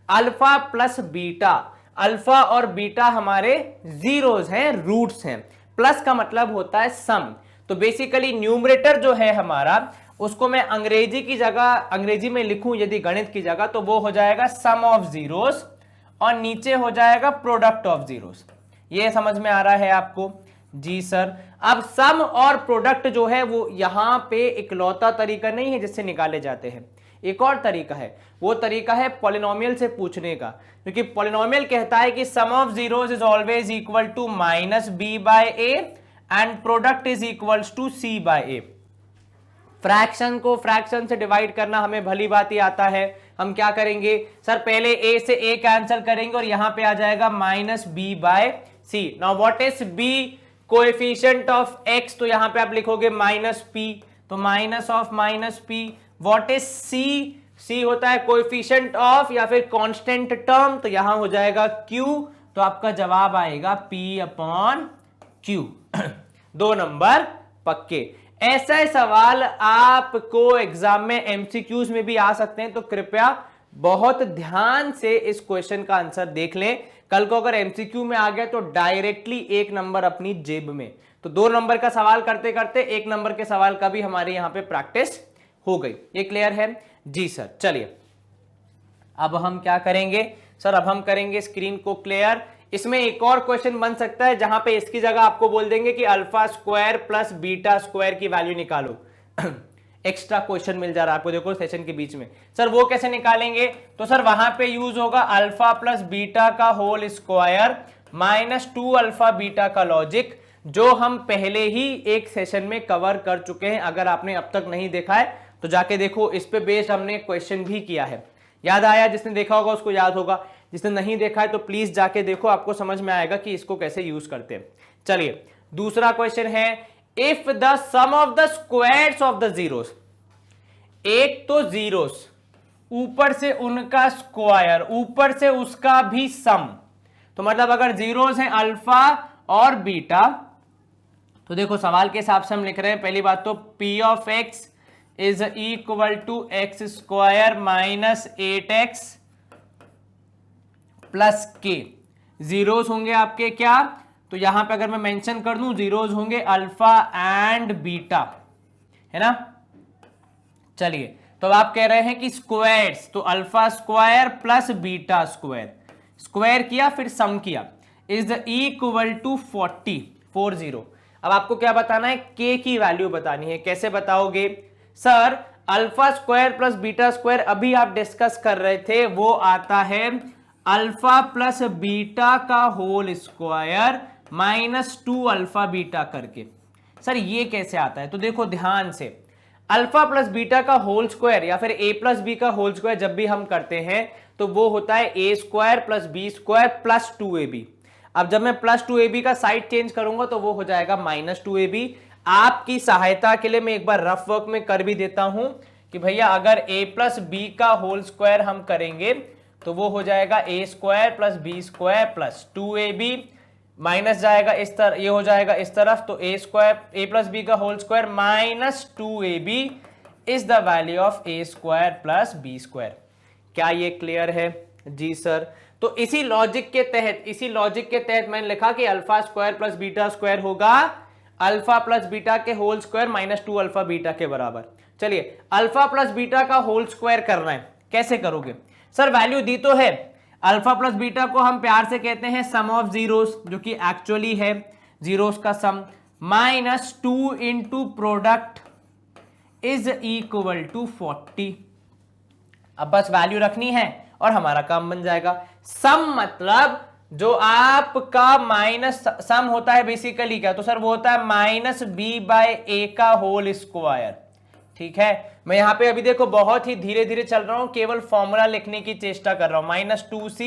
Alpha plus beta, alpha और बीटा हमारे जीरोस हैं, रूट्स हैं। प्लस का मतलब होता है सम, तो बेसिकली न्यूमरेटर जो है हमारा उसको मैं अंग्रेजी की जगह, अंग्रेजी में लिखूं यदि गणित की जगह, तो वो हो जाएगा सम ऑफ जीरोस और नीचे हो जाएगा प्रोडक्ट ऑफ जीरोस। ये समझ में आ रहा है आपको? जी सर। अब सम और प्रोडक्ट जो है वो यहां पे इकलौता तरीका नहीं है जिससे निकाले जाते हैं, एक और तरीका है, वो तरीका है पॉलिनोमियल से पूछने का, क्योंकि पॉलिनोमियल कहता है कि sum of zeros is always equal to minus B by a and product is equals to c by a. Fraction को फ्रैक्शन से डिवाइड करना हमें भली बात ही आता है। हम क्या करेंगे सर, पहले a से a कैंसिल करेंगे और यहां पे आ जाएगा minus B by c. Now what is b, coefficient of x, तो यहां पे आप लिखोगे माइनस p, तो minus of minus p। What is c, c होता है कोएफिशिएंट ऑफ या फिर कांस्टेंट टर्म, तो यहां हो जाएगा q, तो आपका जवाब आएगा p अपॉन q। 2 नंबर पक्के। ऐसे सवाल आपको एग्जाम में एमसीक्यूज में भी आ सकते हैं, तो कृपया बहुत ध्यान से इस क्वेश्चन का आंसर देख लें। कल को अगर एमसीक्यू में आ गया तो डायरेक्टली 1 नंबर अपनी जेब में। तो 2 नंबर का सवाल करते करते 1 नंबर के सवाल का भी हमारे यहां पे प्रैक्टिस हो गई। ये क्लियर है जी सर। चलिए अब हम क्या करेंगे सर, अब हम करेंगे स्क्रीन को क्लियर। इसमें एक और क्वेश्चन बन सकता है जहां पे इसकी जगह आपको बोल देंगे कि alpha square plus beta square की वैल्यू निकालो। एक्स्ट्रा क्वेश्चन मिल जा रहा है आपको, देखो सेशन के बीच में। सर वो कैसे निकालेंगे, तो सर वहां पे यूज होगा अल्फा प्लस बीटा का whole square minus 2 alpha beta का लॉजिक, जो हम पहले ही एक सेशन में कवर कर चुके हैं। अगर आपने अब तक नहीं देखा है तो जाके देखो, इस पे बेस्ड हमने क्वेश्चन भी किया है। याद आया? जिसने देखा होगा उसको याद होगा, जिसने नहीं देखा है तो प्लीज जाके देखो, आपको समझ में आएगा कि इसको कैसे यूज करते हैं। चलिए दूसरा क्वेश्चन है, if the sum of the squares of the zeros, एक तो जीरोस ऊपर से उनका स्क्वायर, ऊपर से उसका भी सम, तो मतलब अगर जीरोस हैं अल्फा और बीटा, तो देखो सवाल के हिसाब से हम लिख रहे हैं, पहली बात तो p of x is equal to x square minus 8x plus k. Zeros होंगे आपके क्या, तो यहां पे अगर मैं मेंशन कर दूं, जीरोस होंगे अल्फा एंड बीटा, है ना। चलिए तो आप कह रहे हैं कि स्क्वायर्स, तो alpha square plus beta square, square किया फिर सम किया, इज इक्वल टू 40। अब आपको क्या बताना है, k की वैल्यू बतानी है। कैसे बताओगे sir, alpha square plus beta square अभी आप डिस्कस कर रहे थे, वो आता है अल्फा प्लस बीटा का whole square minus 2 alpha beta करके। सर ये कैसे आता है, तो देखो ध्यान से, अल्फा प्लस बीटा का होल स्क्वायर या फिर a प्लस बी का होल स्क्वायर जब भी हम करते हैं तो वो होता है a square plus B square plus 2ab। अब जब मैं प्लस 2ab का साइड चेंज करूंगा तो वो हो जाएगा माइनस 2ab। आपकी सहायता के लिए मैं एक बार रफ वर्क में कर भी देता हूं कि भैया अगर a प्लस बी का होल स्क्वायर हम करेंगे तो वो हो जाएगा a square plus B square plus 2ab, minus जाएगा इस तरफ, ये हो जाएगा इस तरफ, तो a square a plus B का whole square minus 2ab is the value of a square plus B square. क्या ये क्लियर है जी सर। तो इसी लॉजिक के तहत मैंने लिखा कि alpha square plus beta square होगा अल्फा प्लस बीटा के whole square minus 2 alpha beta के बराबर। चलिए अल्फा प्लस बीटा का होल स्क्वायर करना है, कैसे करोगे सर, वैल्यू दी तो है, अल्फा प्लस बीटा को हम प्यार से कहते हैं सम ऑफ जीरोस, जो कि एक्चुअली है जीरोस का sum, minus 2 into product is equal to 40। अब बस वैल्यू रखनी है और हमारा काम बन जाएगा। सम मतलब जो आपका माइनस सम होता है बेसिकली क्या, तो सर वो होता है माइनस बी बाय ए का होल स्क्वायर। ठीक है, मैं यहां पे अभी देखो बहुत ही धीरे धीरे चल रहा हूं, केवल फॉर्मूला लिखने की चेष्टा कर रहा हूं। Minus 2c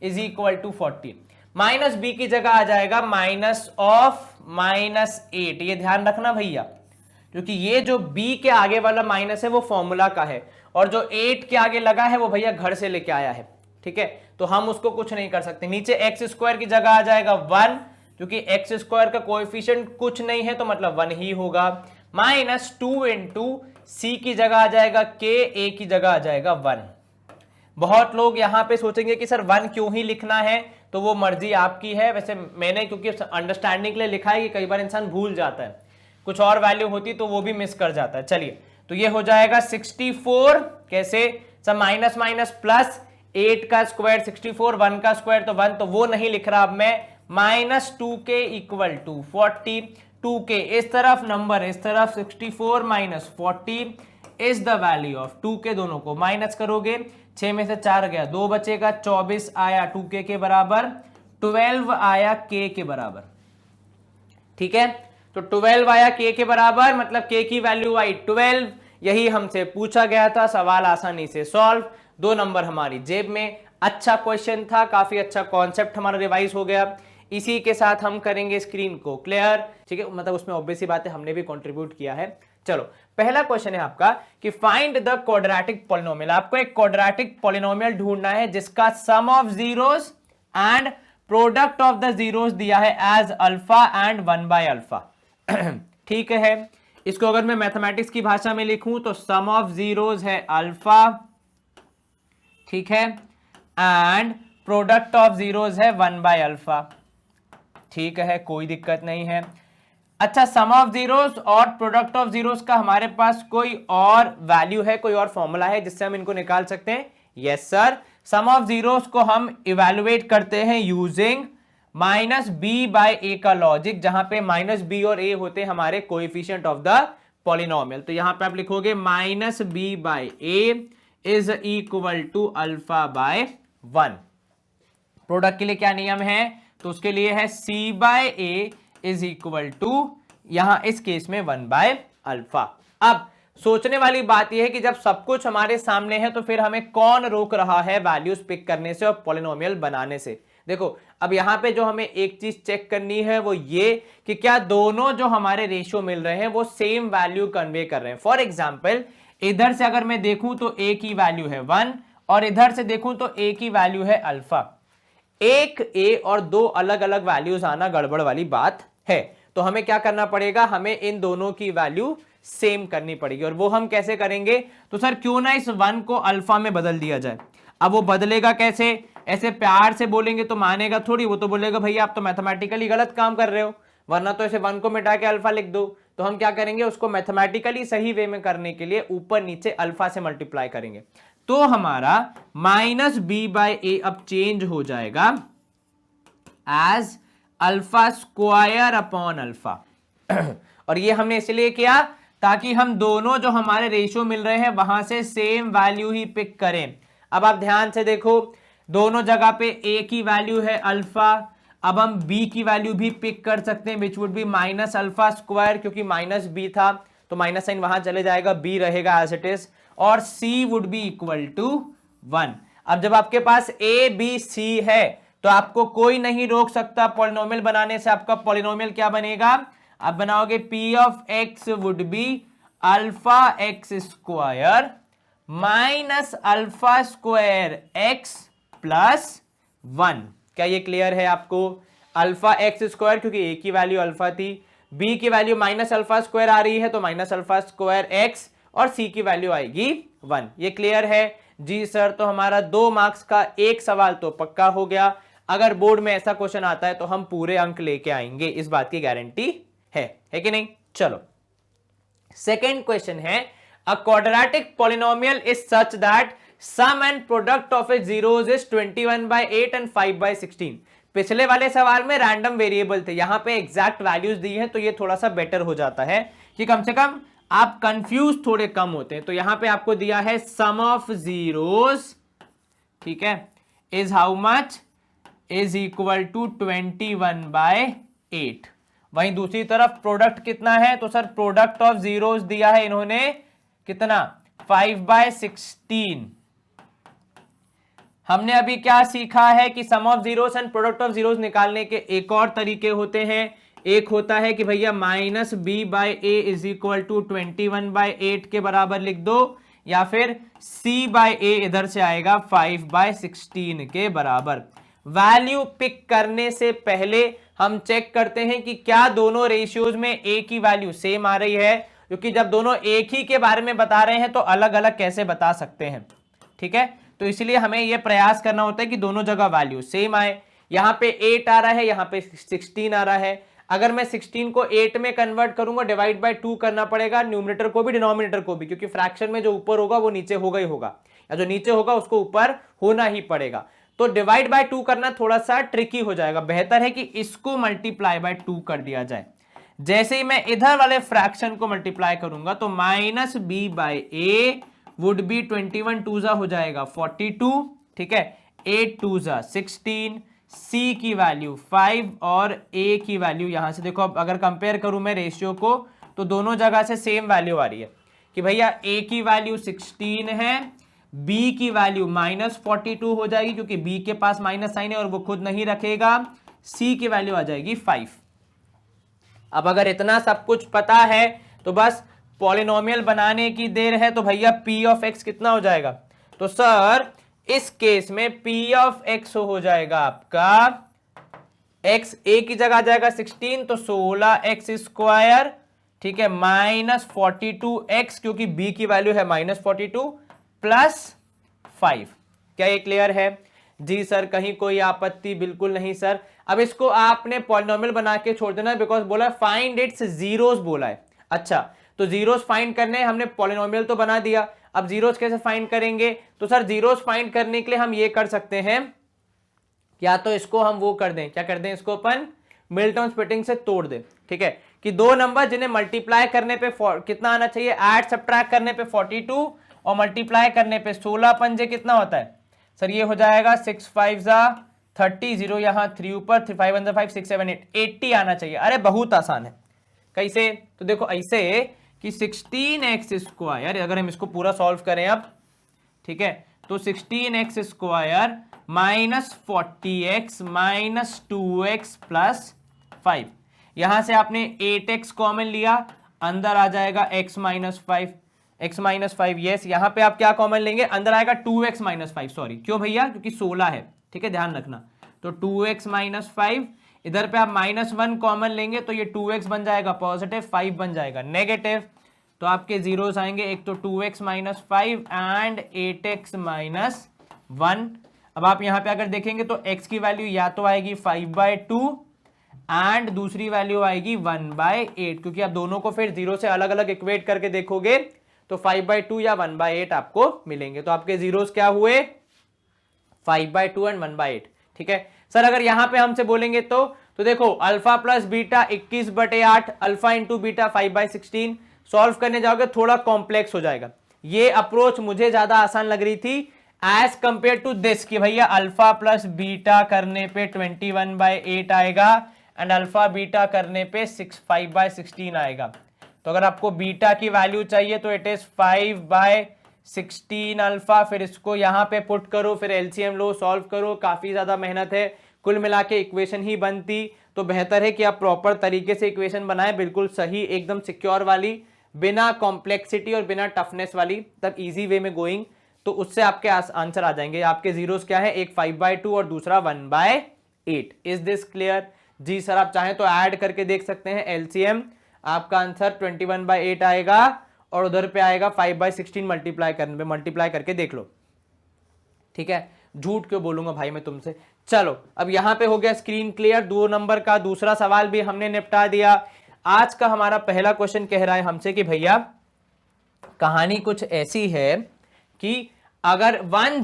is equal to 40, minus B की जगह आ जाएगा माइनस ऑफ माइनस 8। ये ध्यान रखना भैया, क्योंकि ये जो b के आगे वाला माइनस है वो फॉर्मूला का है, और जो 8 के आगे लगा है वो भैया घर से लेके आया है। ठीक है, तो हम उसको कुछ नहीं कर सकते। नीचे एक्स स्क्वायर की जगह आ जाएगा 1, क्योंकि एक्स स्क्वायर का कोएफिशिएंट कुछ नहीं है तो मतलब 1 ही होगा, माइनस 2 इंटू सी की जगह आ जाएगा k, a की जगह आ जाएगा 1। बहुत लोग यहां पे सोचेंगे कि सर 1 क्यों ही लिखना है, तो वो मर्जी आपकी है। वैसे मैंने क्योंकि अंडरस्टैंडिंग के लिए लिखा है कि कई बार इंसान भूल जाता है, कुछ और वैल्यू होती तो वो भी मिस कर जाता है। चलिए तो ये हो जाएगा 64, कैसे सर, माइनस माइनस प्लस, 8 का स्क्वायर 64, 1 का स्क्वायर तो 1, तो वो नहीं लिख रहा अब मैं, minus 2k equal to 40, 2k इस तरफ नंबर, इस तरफ 64 minus 40 is the value of 2k। दोनों को माइनस करोगे, 6 में से 4 गया, 2 बचेगा, 24 आया 2k के बराबर, 12 आया k के बराबर। ठीक है, तो 12 आया k के बराबर, मतलब k की वैल्यू आई 12। यही हमसे पूछा गया था, सवाल आसानी से सॉल्व, 2 नंबर हमारी जेब में। अच्छा क्वेश्चन था, काफी अच्छा कॉन्सेप्ट हमारा रिवाइज हो गया। इसी के साथ हम करेंगे स्क्रीन को क्लियर। ठीक है, मतलब उसमें ऑब्वियस सी बात है, हमने भी कंट्रीब्यूट किया है। चलो, पहला क्वेश्चन है आपका कि फाइंड द क्वाड्रेटिक पॉलिनोमियल। आपको एक क्वाड्रेटिक पॉलिनोमियल ढूंढना है जिसका sum of zeros and product of the zeros दिया है एज अल्फा एंड 1/अल्फा। ठीक है, इसको अगर मैं मैथमेटिक्स की भाषा में लिखूं तो सम ऑफ जीरोस है अल्फा, ठीक है, एंड प्रोडक्ट ऑफ जीरोस है 1/अल्फा। ठीक है, कोई दिक्कत नहीं है। अच्छा, सम ऑफ जीरोस और प्रोडक्ट ऑफ जीरोस का हमारे पास कोई और वैल्यू है, कोई और फॉर्मूला है जिससे हम इनको निकाल सकते हैं? Yes sir, sum of zeros को हम इवेलुएट करते हैं यूजिंग माइनस बी बाय ए का लॉजिक, जहां पे माइनस बी और ए होते हैं हमारे कोएफिशिएंट ऑफ द पॉलिनोमियल। तो यहां पे आप लिखोगे minus B by A is equal to alpha by 1। Product के लिए क्या नियम है? तो उसके लिए है c by A is equal to, यहां इस केस में 1/अल्फा। अब सोचने वाली बात यह है कि जब सब कुछ हमारे सामने है तो फिर हमें कौन रोक रहा है वैल्यूज पिक करने से और पॉलिनोमियल बनाने से? देखो, अब यहां पे जो हमें एक चीज चेक करनी है वो ये कि क्या दोनों जो हमारे रेशियो मिल रहे हैं वो सेम वैल्यू कन्वे कर रहे हैं। फॉर एग्जाम्पल, इधर से अगर मैं देखूं तो ए की वैल्यू है 1 और इधर से देखूं तो ए की वैल्यू है अल्फा। एक ए और 2 अलग अलग वैल्यूज आना गड़बड़ वाली बात है। तो हमें क्या करना पड़ेगा? हमें इन दोनों की वैल्यू सेम करनी पड़ेगी। और वो हम कैसे करेंगे? तो सर क्यों ना इस 1 को अल्फा में बदल दिया जाए। अब वो बदलेगा कैसे? ऐसे प्यार से बोलेंगे तो मानेगा थोड़ी, वो तो बोलेगा भैया आप तो मैथमेटिकली गलत काम कर रहे हो, वरना तो ऐसे 1 को मिटा के अल्फा लिख दो। तो हम क्या करेंगे? उसको मैथमेटिकली सही वे में करने के लिए ऊपर नीचे अल्फा से मल्टीप्लाई करेंगे। तो हमारा माइनस बी बाय ए अब चेंज हो जाएगा as alpha square upon alpha. और ये हमने इसलिए किया ताकि हम दोनों जो हमारे रेशियो मिल रहे हैं वहां से सेम वैल्यू ही पिक करें। अब आप ध्यान से देखो, दोनों जगह पे ए की वैल्यू है अल्फा। अब हम बी की वैल्यू भी पिक कर सकते हैं which would be minus alpha square, क्योंकि माइनस बी था तो माइनस साइन वहां चले जाएगा, बी रहेगा एज इट इज, और सी वुड बी इक्वल टू 1। अब जब आपके पास ए बी सी है तो आपको कोई नहीं रोक सकता पॉलिनोमियल बनाने से। आपका पॉलिनोमियल क्या बनेगा? आप बनाओगे P of x would be alpha x square minus alpha square x plus 1। क्या ये क्लियर है आपको? अल्फा एक्स स्क्वायर, क्योंकि ए की वैल्यू अल्फा थी, बी की वैल्यू माइनस अल्फा स्क्वायर आ रही है तो माइनस अल्फा स्क्वायर एक्स, और सी की वैल्यू आएगी 1। ये क्लियर है? जी सर, तो हमारा 2 मार्क्स का एक सवाल तो पक्का हो गया। अगर बोर्ड में ऐसा क्वेश्चन आता है तो हम पूरे अंक लेके आएंगे, इस बात की गारंटी है कि नहीं? चलो, सेकेंड क्वेश्चन है, a quadratic polynomial is such that sum and product of its zeros is 21/8 and 5/16। पिछले वाले सवाल में रैंडम वेरिएबल थे, यहां पे एग्जैक्ट वैल्यूज दी हैं, तो ये थोड़ा सा बेटर हो जाता है कि कम से कम आप कंफ्यूज थोड़े कम होते हैं। तो यहां पे आपको दिया है सम ऑफ जीरोस, ठीक है, is how much? Is equal to 21/8। वहीं दूसरी तरफ प्रोडक्ट कितना है? तो सर प्रोडक्ट ऑफ जीरोस दिया है इन्होंने कितना? 5/16। हमने अभी क्या सीखा है कि sum of zeros and product of zeros निकालने के एक और तरीके होते हैं। एक होता है कि भैया minus B by A is equal to 21/8 के बराबर लिख दो, या फिर सी बाय ए इधर से आएगा 5/16 के बराबर। वैल्यू पिक करने से पहले हम चेक करते हैं कि क्या दोनों रेशियोज में ए की वैल्यू सेम आ रही है, क्योंकि जब दोनों एक ही के बारे में बता रहे हैं तो अलग अलग कैसे बता सकते हैं। ठीक है, तो इसलिए हमें यह प्रयास करना होता है कि दोनों जगह वैल्यू सेम आए। यहां पे 8 आ रहा है, यहां पे 16 आ रहा है। अगर मैं 16 को 8 में कन्वर्ट करूंगा, डिवाइड बाय 2 करना पड़ेगा, न्यूमरेटर को भी डिनोमिनेटर को भी, क्योंकि फ्रैक्शन में जो ऊपर होगा वो नीचे होगा ही होगा, या जो नीचे होगा उसको ऊपर होना ही पड़ेगा। तो डिवाइड बाय 2 करना थोड़ा सा ट्रिकी हो जाएगा, बेहतर है कि इसको मल्टीप्लाई बाय 2 कर दिया जाए। जैसे ही मैं इधर वाले फ्रैक्शन को मल्टीप्लाई करूंगा तो minus B by A would be 21 to जा हो जाएगा 42, ठीक है, 8 टू जा 16, सी की वैल्यू 5 और ए की वैल्यू यहां से देखो, अब अगर कंपेयर करूं मैं रेशियो को तो दोनों जगह से सेम वैल्यू आ रही है कि भैया ए की वैल्यू 16 है, बी की वैल्यू -42 हो जाएगी क्योंकि बी के पास माइनस साइन है और वो खुद नहीं रखेगा, सी की वैल्यू आ जाएगी 5। अब अगर इतना सब कुछ पता है तो बस पॉलिनोमियल बनाने की देर है। तो भैया p ऑफ x कितना हो जाएगा, तो सर इस केस में p ऑफ x हो जाएगा आपका, x a की जगह आ जाएगा 16 तो 16x स्क्वायर, ठीक है, -42x क्योंकि b की वैल्यू है -42 प्लस 5। क्या ये क्लियर है? जी सर, कहीं कोई आपत्ति? बिल्कुल नहीं सर। अब इसको आपने पॉलिनोमियल बना के छोड़ देना, बिकॉज बोला फाइंड इट्स जीरोस बोला है। अच्छा, तो जीरोस फाइंड करने हैं, हमने पॉलिनोमियल तो बना दिया, अब जीरोस कैसे फाइंड करेंगे? तो सर जीरोस फाइंड करने के लिए हम ये कर सकते हैं, या तो इसको हम वो कर दें, क्या कर दें, इसको अपन मिडटर्म स्प्लिटिंग से तोड़ दें, ठीक है, कि दो नंबर जिन्हें मल्टीप्लाई करने पे कितना आना चाहिए, ऐड सब्ट्रैक्ट करने पे 42 और मल्टीप्लाई करने पे 16 पंजे कितना होता है सर, ये हो जाएगा 6 5 जा 30, 0 यहाँ 3 ऊपर, 5 1 5 6 7 8 80 आना चाहिए। अरे बहुत आसान है। कैसे? तो देखो ऐसे कि 16x स्क्वायर, अगर हम इसको पूरा सॉल्व करें अब, ठीक है, तो 16x square -40x -2x plus 5, यहां से आपने 8x कॉमन लिया, अंदर आ जाएगा x -5 यस, यहां पे आप क्या कॉमन लेंगे, अंदर आएगा 2x -5, सॉरी क्यों भैया, क्योंकि 16 है, ठीक है, ध्यान रखना, तो 2x -5, इधर पे आप -1 कॉमन लेंगे तो ये 2x बन जाएगा पॉजिटिव, 5 बन जाएगा नेगेटिव, तो आपके जीरोस आएंगे, एक तो 2x -5 एंड 8x -1। अब आप यहां पे अगर देखेंगे तो x की वैल्यू या तो आएगी 5/2 एंड दूसरी वैल्यू आएगी 1/8, क्योंकि आप दोनों को फिर जीरो से अलग अलग इक्वेट करके देखोगे तो 5/2 या 1/8 आपको मिलेंगे। तो आपके जीरोस क्या हुए, 5/2 एंड 1/8, ठीक है। सर अगर यहां पे हमसे बोलेंगे तो देखो alpha plus beta 21/8, alpha into beta 5/16, solve करने जाओगे थोड़ा कॉम्प्लेक्स हो जाएगा। ये अप्रोच मुझे ज्यादा आसान लग रही थी एज कंपेयर टू दिस कि भैया अल्फा प्लस बीटा करने पे 21/8 आएगा एंड अल्फा बीटा करने पे 5/16 आएगा। तो अगर आपको बीटा की वैल्यू चाहिए तो इट इज 5/16 अल्फा, फिर इसको यहां पे पुट करो, फिर एलसीएम लो, सॉल्व करो, काफी ज्यादा मेहनत है, कुल मिला के इक्वेशन ही बनती। तो बेहतर है कि आप प्रॉपर तरीके से इक्वेशन बनाएं, बिल्कुल सही, एकदम सिक्योर वाली, बिना कॉम्प्लेक्सिटी और बिना टफनेस वाली, तब इजी वे में गोइंग, तो उससे आपके आंसर आ जाएंगे। आपके जीरोस क्या है, एक 5/2 और दूसरा 1/8। Is this clear? जी सर, आप चाहें तो ऐड करके देख सकते हैं एलसीएम, आपका आंसर 21/8 आएगा और उधर पे आएगा 5/16 मल्टीप्लाई करने पे, मल्टीप्लाई करके देख लो, ठीक है। झूठ क्यों बोलूंगा भाई मैं तुमसे। चलो अब यहां पे हो गया स्क्रीन क्लियर, 2 नंबर का दूसरा सवाल भी हमने निपटा दिया। आज का हमारा पहला क्वेश्चन कह रहा है हमसे कि भैया कहानी कुछ ऐसी है कि अगर 1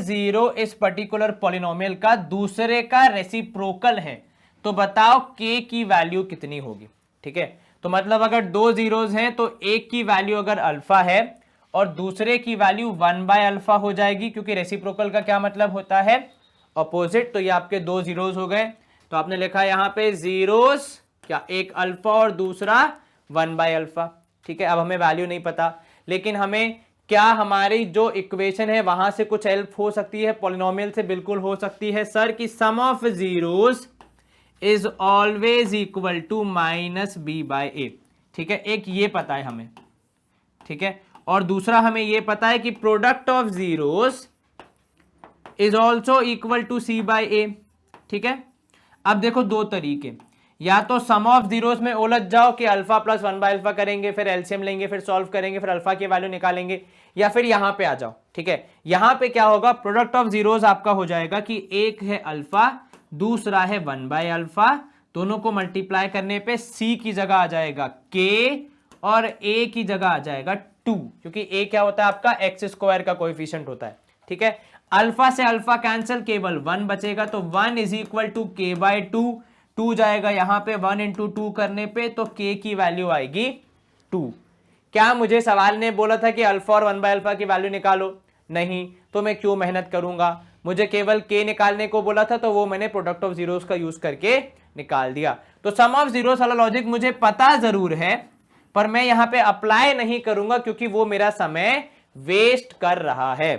0 इस पर्टिकुलर पॉलिनोमियल का दूसरे का रेसिप्रोकल है तो बताओ k की वैल्यू कितनी होगी, ठीक है। तो मतलब अगर 2 जीरोस हैं तो एक की वैल्यू अगर अल्फा है और दूसरे की वैल्यू 1/अल्फा हो जाएगी, क्योंकि रेसिप्रोकल का क्या मतलब होता है, अपोजिट। तो ये आपके 2 जीरोस हो गए, तो आपने लिखा यहां पे जीरोस क्या, एक अल्फा और दूसरा 1/अल्फा, ठीक है। अब हमें वैल्यू नहीं पता, लेकिन हमें क्या हमारी जो इक्वेशन है वहां से कुछ हेल्प हो सकती है, पॉलिनोमियल से बिल्कुल हो सकती है सर, कि sum of zeros is always equal to -b/a, ठीक है। एक ये पता है हमें, ठीक है, और दूसरा हमें ये पता है कि product of zeros is also equal to c/a, ठीक है। अब देखो दो तरीके, या तो सम ऑफ जीरोस में उलझ जाओ कि अल्फा प्लस 1/अल्फा करेंगे, फिर एलसीएम लेंगे, फिर सॉल्व करेंगे, फिर अल्फा की वैल्यू निकालेंगे, या फिर यहां पे आ जाओ, ठीक है। यहां पे क्या होगा, प्रोडक्ट ऑफ जीरोस आपका हो जाएगा कि एक है अल्फा, दूसरा है 1/अल्फा, दोनों को मल्टीप्लाई करने पे c की जगह आ जाएगा k और a की जगह आ जाएगा 2, क्योंकि a क्या होता है आपका x स्क्वायर का कोएफिशिएंट होता है, ठीक है, अल्फा से अल्फा कैंसिल, केवल 1 बचेगा, तो 1 इज इक्वल टू के बाय 2, 2 जाएगा यहां पे, 1 इंटू 2 करने पे तो k की वैल्यू आएगी 2। क्या मुझे सवाल ने बोला था कि अल्फा और 1 बाय अल्फा की वैल्यू निकालो? नहीं, तो मैं क्यों मेहनत करूंगा, मुझे केवल k निकालने को बोला था, तो वो मैंने प्रोडक्ट ऑफ जीरोस का यूज करके निकाल दिया। तो सम ऑफ जीरोस वाला लॉजिक मुझे पता जरूर है, पर मैं यहां पे अप्लाई नहीं करूंगा क्योंकि वो मेरा समय वेस्ट कर रहा है।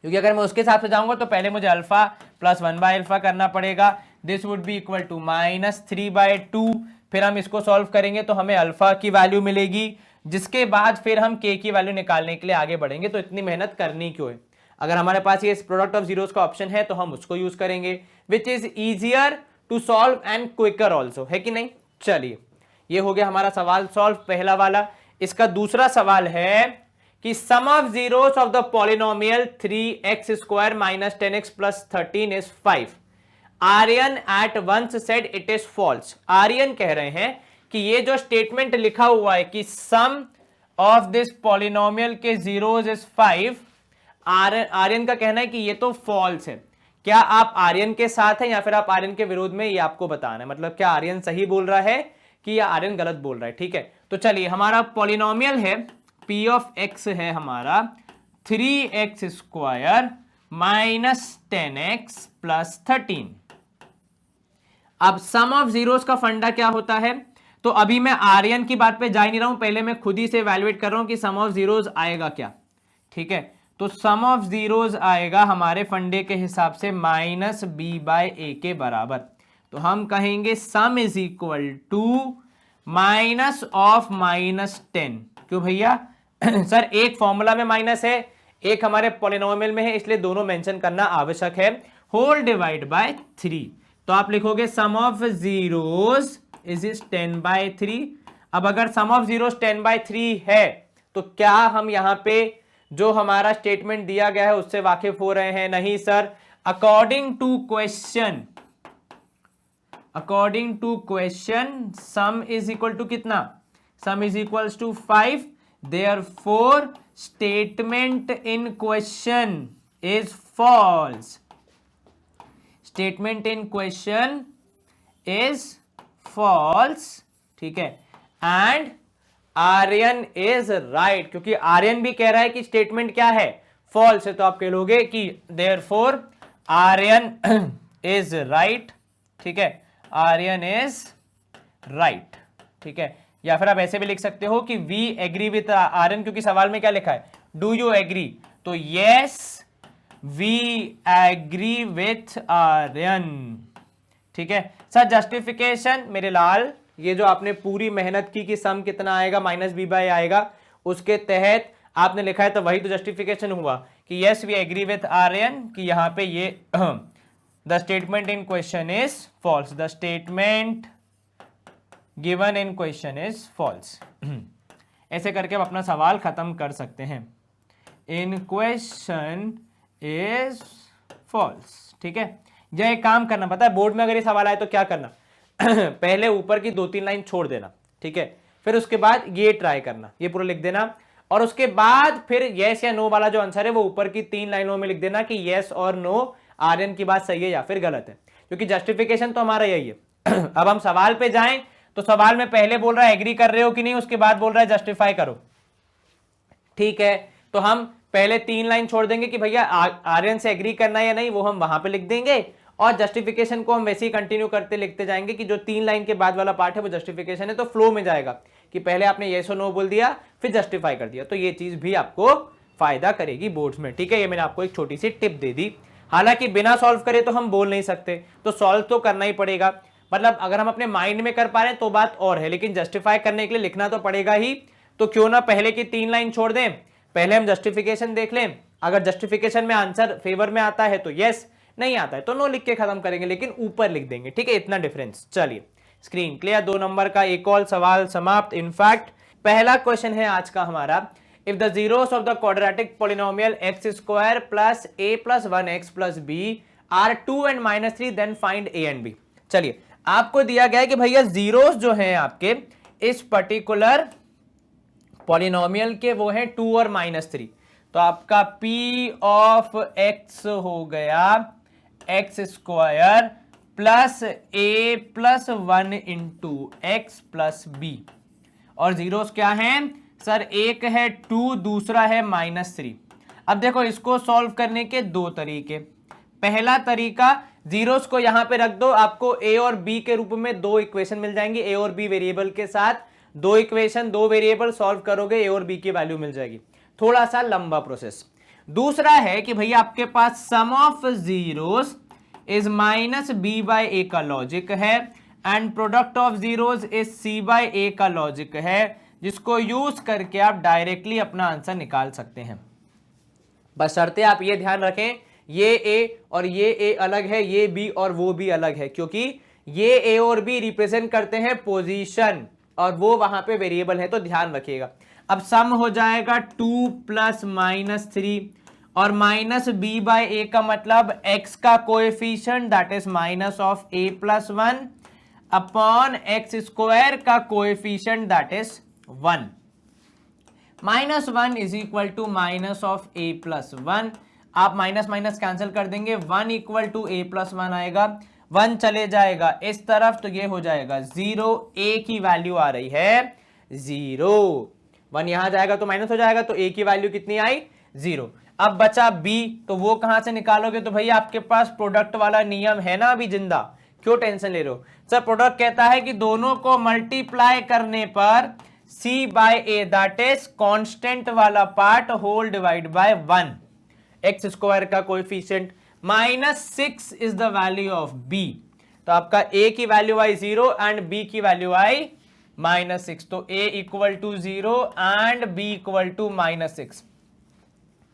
क्योंकि अगर मैं उसके हिसाब से जाऊंगा तो पहले मुझे अल्फा प्लस 1 बाय अल्फा करना पड़ेगा, this would be equal to -3/2, फिर हम इसको सॉल्व करेंगे तो हमें अल्फा की वैल्यू मिलेगी, जिसके बाद फिर हम k की वैल्यू निकालने के लिए आगे बढ़ेंगे। तो इतनी मेहनत करनी क्यों है? अगर हमारे पास ये प्रोडक्ट ऑफ जीरोस का ऑप्शन है तो हम उसको यूज करेंगे, which is easier to solve and quicker also, है कि नहीं। चलिए, ये हो गया हमारा सवाल सॉल्व, पहला वाला। इसका दूसरा सवाल है कि sum of zeros of the polynomial 3x square minus 10x plus 13 is 5। Aryan at once said it is false. Aryan कह रहे हैं कि ये जो स्टेटमेंट लिखा हुआ है कि सम ऑफ दिस पॉलिनोमियल के जीरोस इज 5, आर्यन का कहना है कि ये तो फॉल्स है। क्या आप आर्यन के साथ हैं या फिर आप आर्यन के विरोध में, ये आपको बताना है। मतलब क्या आर्यन सही बोल रहा है कि या आर्यन गलत बोल रहा है, ठीक है। तो चलिए, हमारा पॉलिनोमियल है p ऑफ x है हमारा 3x square minus 10x plus 13। अब सम ऑफ जीरोस का फंडा क्या होता है, तो अभी मैं आर्यन की बात पे जा ही नहीं रहा हूं, पहले मैं खुद ही से इवैल्यूएट कर रहा हूं कि सम ऑफ जीरोस आएगा क्या, ठीक है। तो सम ऑफ जीरोस आएगा हमारे फंडे के हिसाब से माइनस बी बाय ए के बराबर। तो हम कहेंगे sum is equal to minus of -10। क्यों भैया? सर एक फॉर्मूला में माइनस है, एक हमारे पॉलिनोमियल में है, इसलिए दोनों मेंशन करना आवश्यक है। होल डिवाइड बाय 3, तो आप लिखोगे सम ऑफ जीरोस इज 10/3। अब अगर सम ऑफ जीरोस 10/3 है तो क्या हम यहां पे जो हमारा स्टेटमेंट दिया गया है उससे वाकिफ हो रहे हैं? नहीं sir. According to question sum is equal to कितना? Sum is equals to 5, therefore statement in question is false. Statement in question is false, ठीक है। and आर्यन इज राइट, क्योंकि आर्यन भी कह रहा है कि स्टेटमेंट क्या है? फॉल्स है। तो आप कह लोगे कि therefore आर्यन इज राइट, ठीक है, आर्यन इज राइट, ठीक है। या फिर आप ऐसे भी लिख सकते हो कि वी एग्री विथ आर्यन, क्योंकि सवाल में क्या लिखा है? Do you agree? तो yes we agree with Aryan, ठीक है। सर जस्टिफिकेशन मेरे लाल, ये जो आपने पूरी मेहनत की कि सम कितना आएगा, माइनस बी बाय आएगा, उसके तहत आपने लिखा है, तो वही तो जस्टिफिकेशन हुआ कि yes we agree with Aryan, कि यहां पे ये the statement in question is false, the statement given in question is false. ऐसे करके आप अपना सवाल खत्म कर सकते हैं। इन क्वेश्चन इज फॉल्स, ठीक है। यह एक काम करना, पता है बोर्ड में अगर ये सवाल आए तो क्या करना पहले ऊपर की 2-3 लाइन छोड़ देना, ठीक है, फिर उसके बाद ये ट्राई करना, ये पूरा लिख देना, और उसके बाद फिर यस या नो वाला जो आंसर है वो ऊपर की 3 लाइनों में लिख देना कि यस और नो आर्यन की बात सही है या फिर गलत है, क्योंकि जस्टिफिकेशन तो हमारा यही है। अब हम सवाल पे जाएं तो सवाल में पहले बोल रहा है एग्री कर रहे हो कि नहीं, उसके बाद बोल रहा है जस्टिफाई करो, ठीक है। तो हम पहले 3 लाइन छोड़ देंगे कि भैया आर्यन से एग्री करना है या नहीं, वो हम वहां पे लिख देंगे, और जस्टिफिकेशन को हम वैसे ही कंटिन्यू करते लिखते जाएंगे कि जो 3 लाइन के बाद वाला पार्ट है वो जस्टिफिकेशन है। तो फ्लो में जाएगा कि पहले आपने येस और नो बोल दिया, फिर जस्टिफाई कर दिया, तो ये चीज भी आपको फायदा करेगी बोर्ड्स में, ठीक है। ये मैंने आपको एक छोटी सी टिप दे दी। हालांकि बिना सॉल्व करे तो हम बोल नहीं सकते, तो सॉल्व तो करना ही पड़ेगा। मतलब अगर हम अपने माइंड में कर पा रहे हैं तो बात और है, लेकिन जस्टिफाई करने के लिए लिखना तो पड़ेगा ही। तो क्यों ना पहले की 3 लाइन छोड़ दें, पहले हम जस्टिफिकेशन देख लें, अगर जस्टिफिकेशन में आंसर फेवर में आता है तो यस, नहीं आता है तो नो लिख के खत्म करेंगे, लेकिन ऊपर लिख देंगे, ठीक है, इतना डिफरेंस। चलिए स्क्रीन क्लियर, 2 नंबर का एक और सवाल समाप्त। इनफैक्ट पहला क्वेश्चन है आज का हमारा, if the zeros of the quadratic polynomial x square plus a plus 1x plus b are 2 and -3 then find a and b। चलिए आपको दिया गया है कि भैया जीरोस जो हैं आपके इस पर्टिकुलर पॉलिनोमियल के वो हैं 2 और -3। तो आपका p ऑफ x हो गया x square plus a plus 1 into x plus B. और जीरोस क्या हैं सर, एक है 2, दूसरा है -3। अब देखो इसको सॉल्व करने के दो तरीके। पहला तरीका, जीरोस को यहां पे रख दो, आपको a और b के रूप में दो इक्वेशन मिल जाएंगी, a और b वेरिएबल के साथ दो इक्वेशन, दो वेरिएबल सॉल्व करोगे, a और b की वैल्यू मिल जाएगी। थोड़ा सा लंबा प्रोसेस। दूसरा है कि भैया आपके पास sum of zeros is minus b by a का लॉजिक है and product of zeros is c by a का लॉजिक है, जिसको यूज करके आप डायरेक्टली अपना आंसर निकाल सकते हैं। बशर्ते आप ये ध्यान रखें ये a और ये a अलग है, ये b और वो भी अलग है, क्योंकि ये a और b रिप्रेजेंट करते हैं पोजीशन और वो वहां पे वेरिएबल है, तो ध्यान रखिएगा। अब सम हो जाएगा 2 प्लस -3 और माइनस b बाय a का मतलब x का coefficient that is minus of a plus 1 upon x square का coefficient that is 1। -1 is equal to minus of a plus 1। आप माइनस माइनस कैंसिल कर देंगे, 1 इक्वल टू a प्लस 1 आएगा, 1 चले जाएगा इस तरफ तो ये हो जाएगा 0। a की वैल्यू आ रही है 0, 1 यहां जाएगा तो माइनस हो जाएगा, तो a की वैल्यू कितनी आई 0। अब बचा b, तो वो कहां से निकालोगे, तो भैया आपके पास प्रोडक्ट वाला नियम है ना अभी जिंदा, क्यों टेंशन ले रहे हो सर। प्रोडक्ट कहता है कि दोनों को मल्टीप्लाई करने पर c by a that is constant वाला part whole divide by 1, x square का coefficient -6 is the value of b। तो आपका a की वैल्यू आई 0 एंड b की वैल्यू आई -6, तो a equal to 0 and b equal to -6।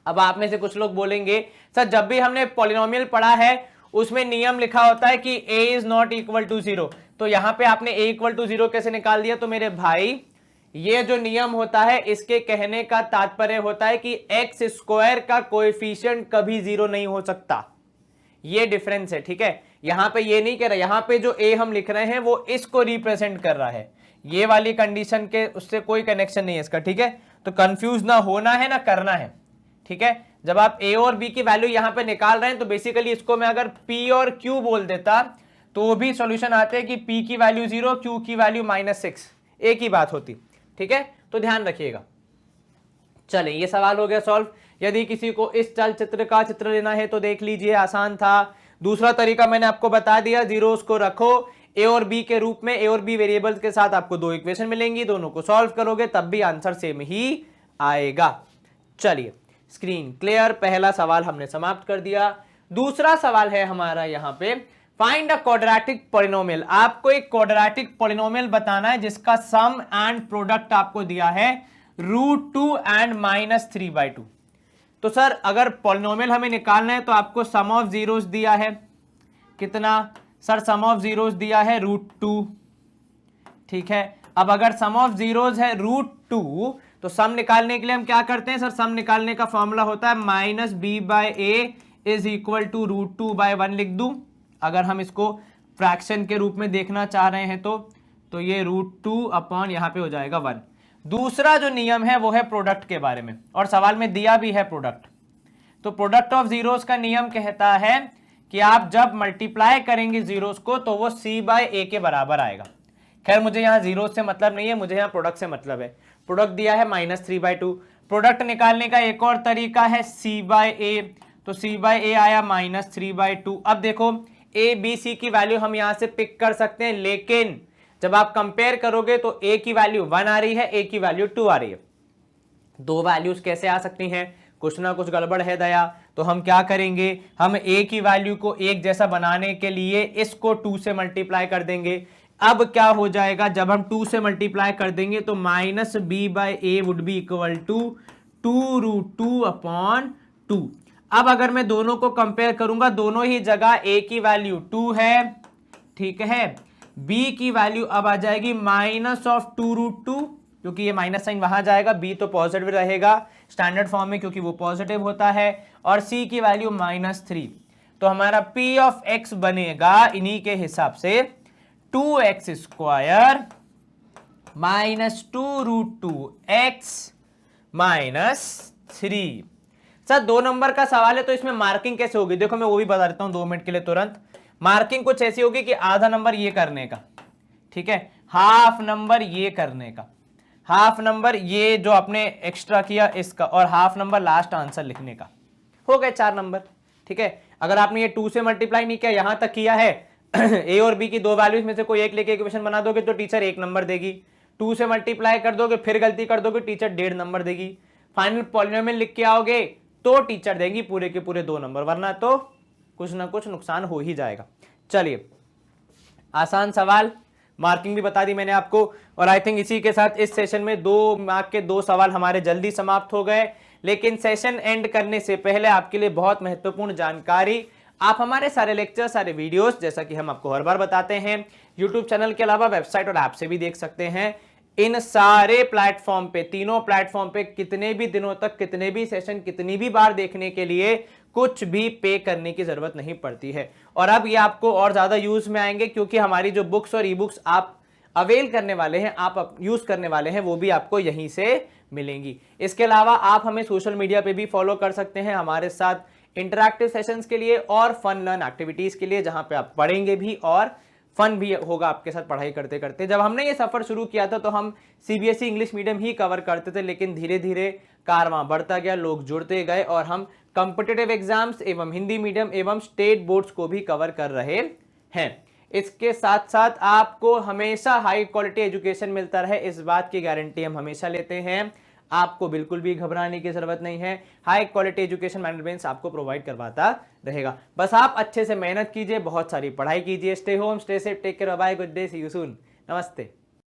अब आप में से कुछ लोग बोलेंगे सर जब भी हमने पॉलिनोमियल पढ़ा है उसमें नियम लिखा होता है कि a is not equal to 0, तो यहां पे आपने a इक्वल टू 0 कैसे निकाल दिया। तो मेरे भाई ये जो नियम होता है इसके कहने का तात्पर्य होता है कि एक्स स्क्वायर का कोएफिशिएंट कभी 0 नहीं हो सकता, ये डिफरेंस है, ठीक है। यहां पे ये नहीं कह रहा, यहां पे जो a हम लिख रहे हैं वो इसको रिप्रेजेंट कर रहा है, ये वाली कंडीशन के उससे कोई कनेक्शन नहीं है इसका, ठीक है। तो कंफ्यूज ना होना है ना करना है, ठीक है। जब आप a और b की वैल्यू यहां पे निकाल रहे हैं तो बेसिकली इसको मैं अगर p और q बोल देता तो वो भी सॉल्यूशन आते हैं कि p की वैल्यू 0, q की वैल्यू -6, एक ही बात होती, ठीक है। तो ध्यान रखिएगा। चलिए ये सवाल हो गया सॉल्व। यदि किसी को इस चलचित्र का चित्र लेना है तो देख लीजिए, आसान था। दूसरा तरीका मैंने आपको बता दिया, जीरोस को रखो a और b के रूप में, a और b वेरिएबल्स के साथ आपको दो इक्वेशन मिलेंगी, दोनों को सॉल्व करोगे तब भी आंसर सेम ही आएगा। चलिए स्क्रीन क्लियर, पहला सवाल हमने समाप्त कर दिया। दूसरा सवाल है हमारा यहाँ पे, फाइंड अ क्वाड्रेटिक पॉलिनोमियल। आपको एक क्वाड्रेटिक पॉलिनोमियल बताना है जिसका सम एंड प्रोडक्ट आपको दिया है √2 एंड -3/2। तो सर अगर पॉलिनोमियल हमें निकालना है तो आपको सम ऑफ जीरोस दिया है, कितना सर, सम ऑफ जीरोस दिया है √2, ठीक है। अब अगर सम ऑफ जीरोस है √2 तो सम निकालने के लिए हम क्या करते हैं सर, सम निकालने का फॉर्मूला होता है -b/a इज इक्वल टू √2/1 लिख दूं। अगर हम इसको फ्रैक्शन के रूप में देखना चाह रहे हैं तो ये √2 अपॉन यहां पे हो जाएगा 1। दूसरा जो नियम है वो है प्रोडक्ट के बारे में, और सवाल में दिया भी है प्रोडक्ट। तो प्रोडक्ट ऑफ जीरोस का नियम कहता है कि आप जब मल्टीप्लाई करेंगे जीरोस को तो वो c/a के बराबर आएगा। खैर मुझे यहाँ जीरोस से मतलब नहीं है, मुझे यहाँ प्रोडक्ट से मतलब है। प्रोडक्ट दिया है -3/2। प्रोडक्ट निकालने का एक और तरीका है c/a, तो c/a आया -3/2। अब देखो a b c की वैल्यू हम यहां से पिक कर सकते हैं, लेकिन जब आप कंपेयर करोगे तो a की वैल्यू 1 आ रही है, a की वैल्यू 2 आ रही है। दो वैल्यूज कैसे आ सकती हैं, कुछ ना कुछ गड़बड़ है दया। तो हम क्या करेंगे, हम a की वैल्यू को एक जैसा बनाने के लिए इसको 2 से मल्टीप्लाई कर देंगे। अब क्या हो जाएगा, जब हम 2 से मल्टीप्लाई कर देंगे तो -b/a would be equal to 2√2 upon 2। अब अगर मैं दोनों को कंपेयर करूंगा, दोनों ही जगह a की वैल्यू 2 है, ठीक है। b की वैल्यू अब आ जाएगी -2√2, क्योंकि ये माइनस साइन वहां जाएगा, b तो पॉजिटिव रहेगा स्टैंडर्ड फॉर्म में क्योंकि वो पॉजिटिव होता है, और c की वैल्यू -3। तो हमारा p ऑफ x बनेगा इन्हीं के हिसाब से 2x square -2√2x -3। Sir 2 number का सवाल है तो इसमें मार्किंग कैसे होगी? देखो मैं वो भी बता देता हूं 2 मिनट के लिए तुरंत। मार्किंग कुछ ऐसी होगी कि आधा नंबर ये करने का, ठीक है, हाफ नंबर ये करने का, हाफ नंबर ये जो आपने एक्स्ट्रा किया इसका, और हाफ नंबर लास्ट आंसर लिखने का। हो गए 4 नंबर, ठीक है। अगर आपने ये 2 से मल्टीप्लाई नहीं किया, यहां तक किया है ए और बी की 2 वैल्यूज में से कोई एक लेके इक्वेशन बना दोगे तो टीचर 1 नंबर देगी। 2 से मल्टीप्लाई कर दोगे फिर गलती कर दोगे टीचर 1.5 नंबर देगी। फाइनल पॉलिनोमियल लिख के आओगे तो टीचर देंगी पूरे के पूरे 2 नंबर, वरना तो कुछ ना कुछ नुकसान हो ही जाएगा। चलिए, आसान सवाल, मार्किंग भी बता दी मैंने आपको। और आई थिंक इसी के साथ इस सेशन में 2 मार्क के 2 सवाल हमारे जल्दी समाप्त हो गए। लेकिन सेशन एंड करने से पहले आपके लिए बहुत महत्वपूर्ण जानकारी, आप हमारे सारे लेक्चर, सारे वीडियोस, जैसा कि हम आपको हर बार बताते हैं, यूट्यूब चैनल के अलावा वेबसाइट और ऐप से भी देख सकते हैं। इन सारे प्लेटफॉर्म पे, तीनों प्लेटफॉर्म पे कितने भी दिनों तक, कितने भी सेशन, कितनी भी बार देखने के लिए कुछ भी पे करने की जरूरत नहीं पड़ती है। और अब ये आपको और ज्यादा यूज में आएंगे क्योंकि हमारी जो बुक्स और ई बुक्स आप अवेल करने वाले हैं, आप यूज करने वाले हैं, वो भी आपको यहीं से मिलेंगी। इसके अलावा आप हमें सोशल मीडिया पे भी फॉलो कर सकते हैं हमारे साथ इंटरैक्टिव सेशंस के लिए और फन लर्न एक्टिविटीज के लिए, जहां पे आप पढ़ेंगे भी और फन भी होगा आपके साथ पढ़ाई करते करते। जब हमने ये सफर शुरू किया था तो हम सीबीएसई इंग्लिश मीडियम ही कवर करते थे, लेकिन धीरे धीरे कारवां बढ़ता गया, लोग जुड़ते गए और हम कॉम्पिटिटिव एग्जाम्स एवं हिंदी मीडियम एवं स्टेट बोर्ड्स को भी कवर कर रहे हैं। इसके साथ साथ आपको हमेशा हाई क्वालिटी एजुकेशन मिलता रहे, इस बात की गारंटी हम हमेशा लेते हैं। आपको बिल्कुल भी घबराने की जरूरत नहीं है, हाई क्वालिटी एजुकेशन मैनेजमेंट आपको प्रोवाइड करवाता रहेगा। बस आप अच्छे से मेहनत कीजिए, बहुत सारी पढ़ाई कीजिए। Stay home, stay safe, take care, bye, good day, see you soon, नमस्ते।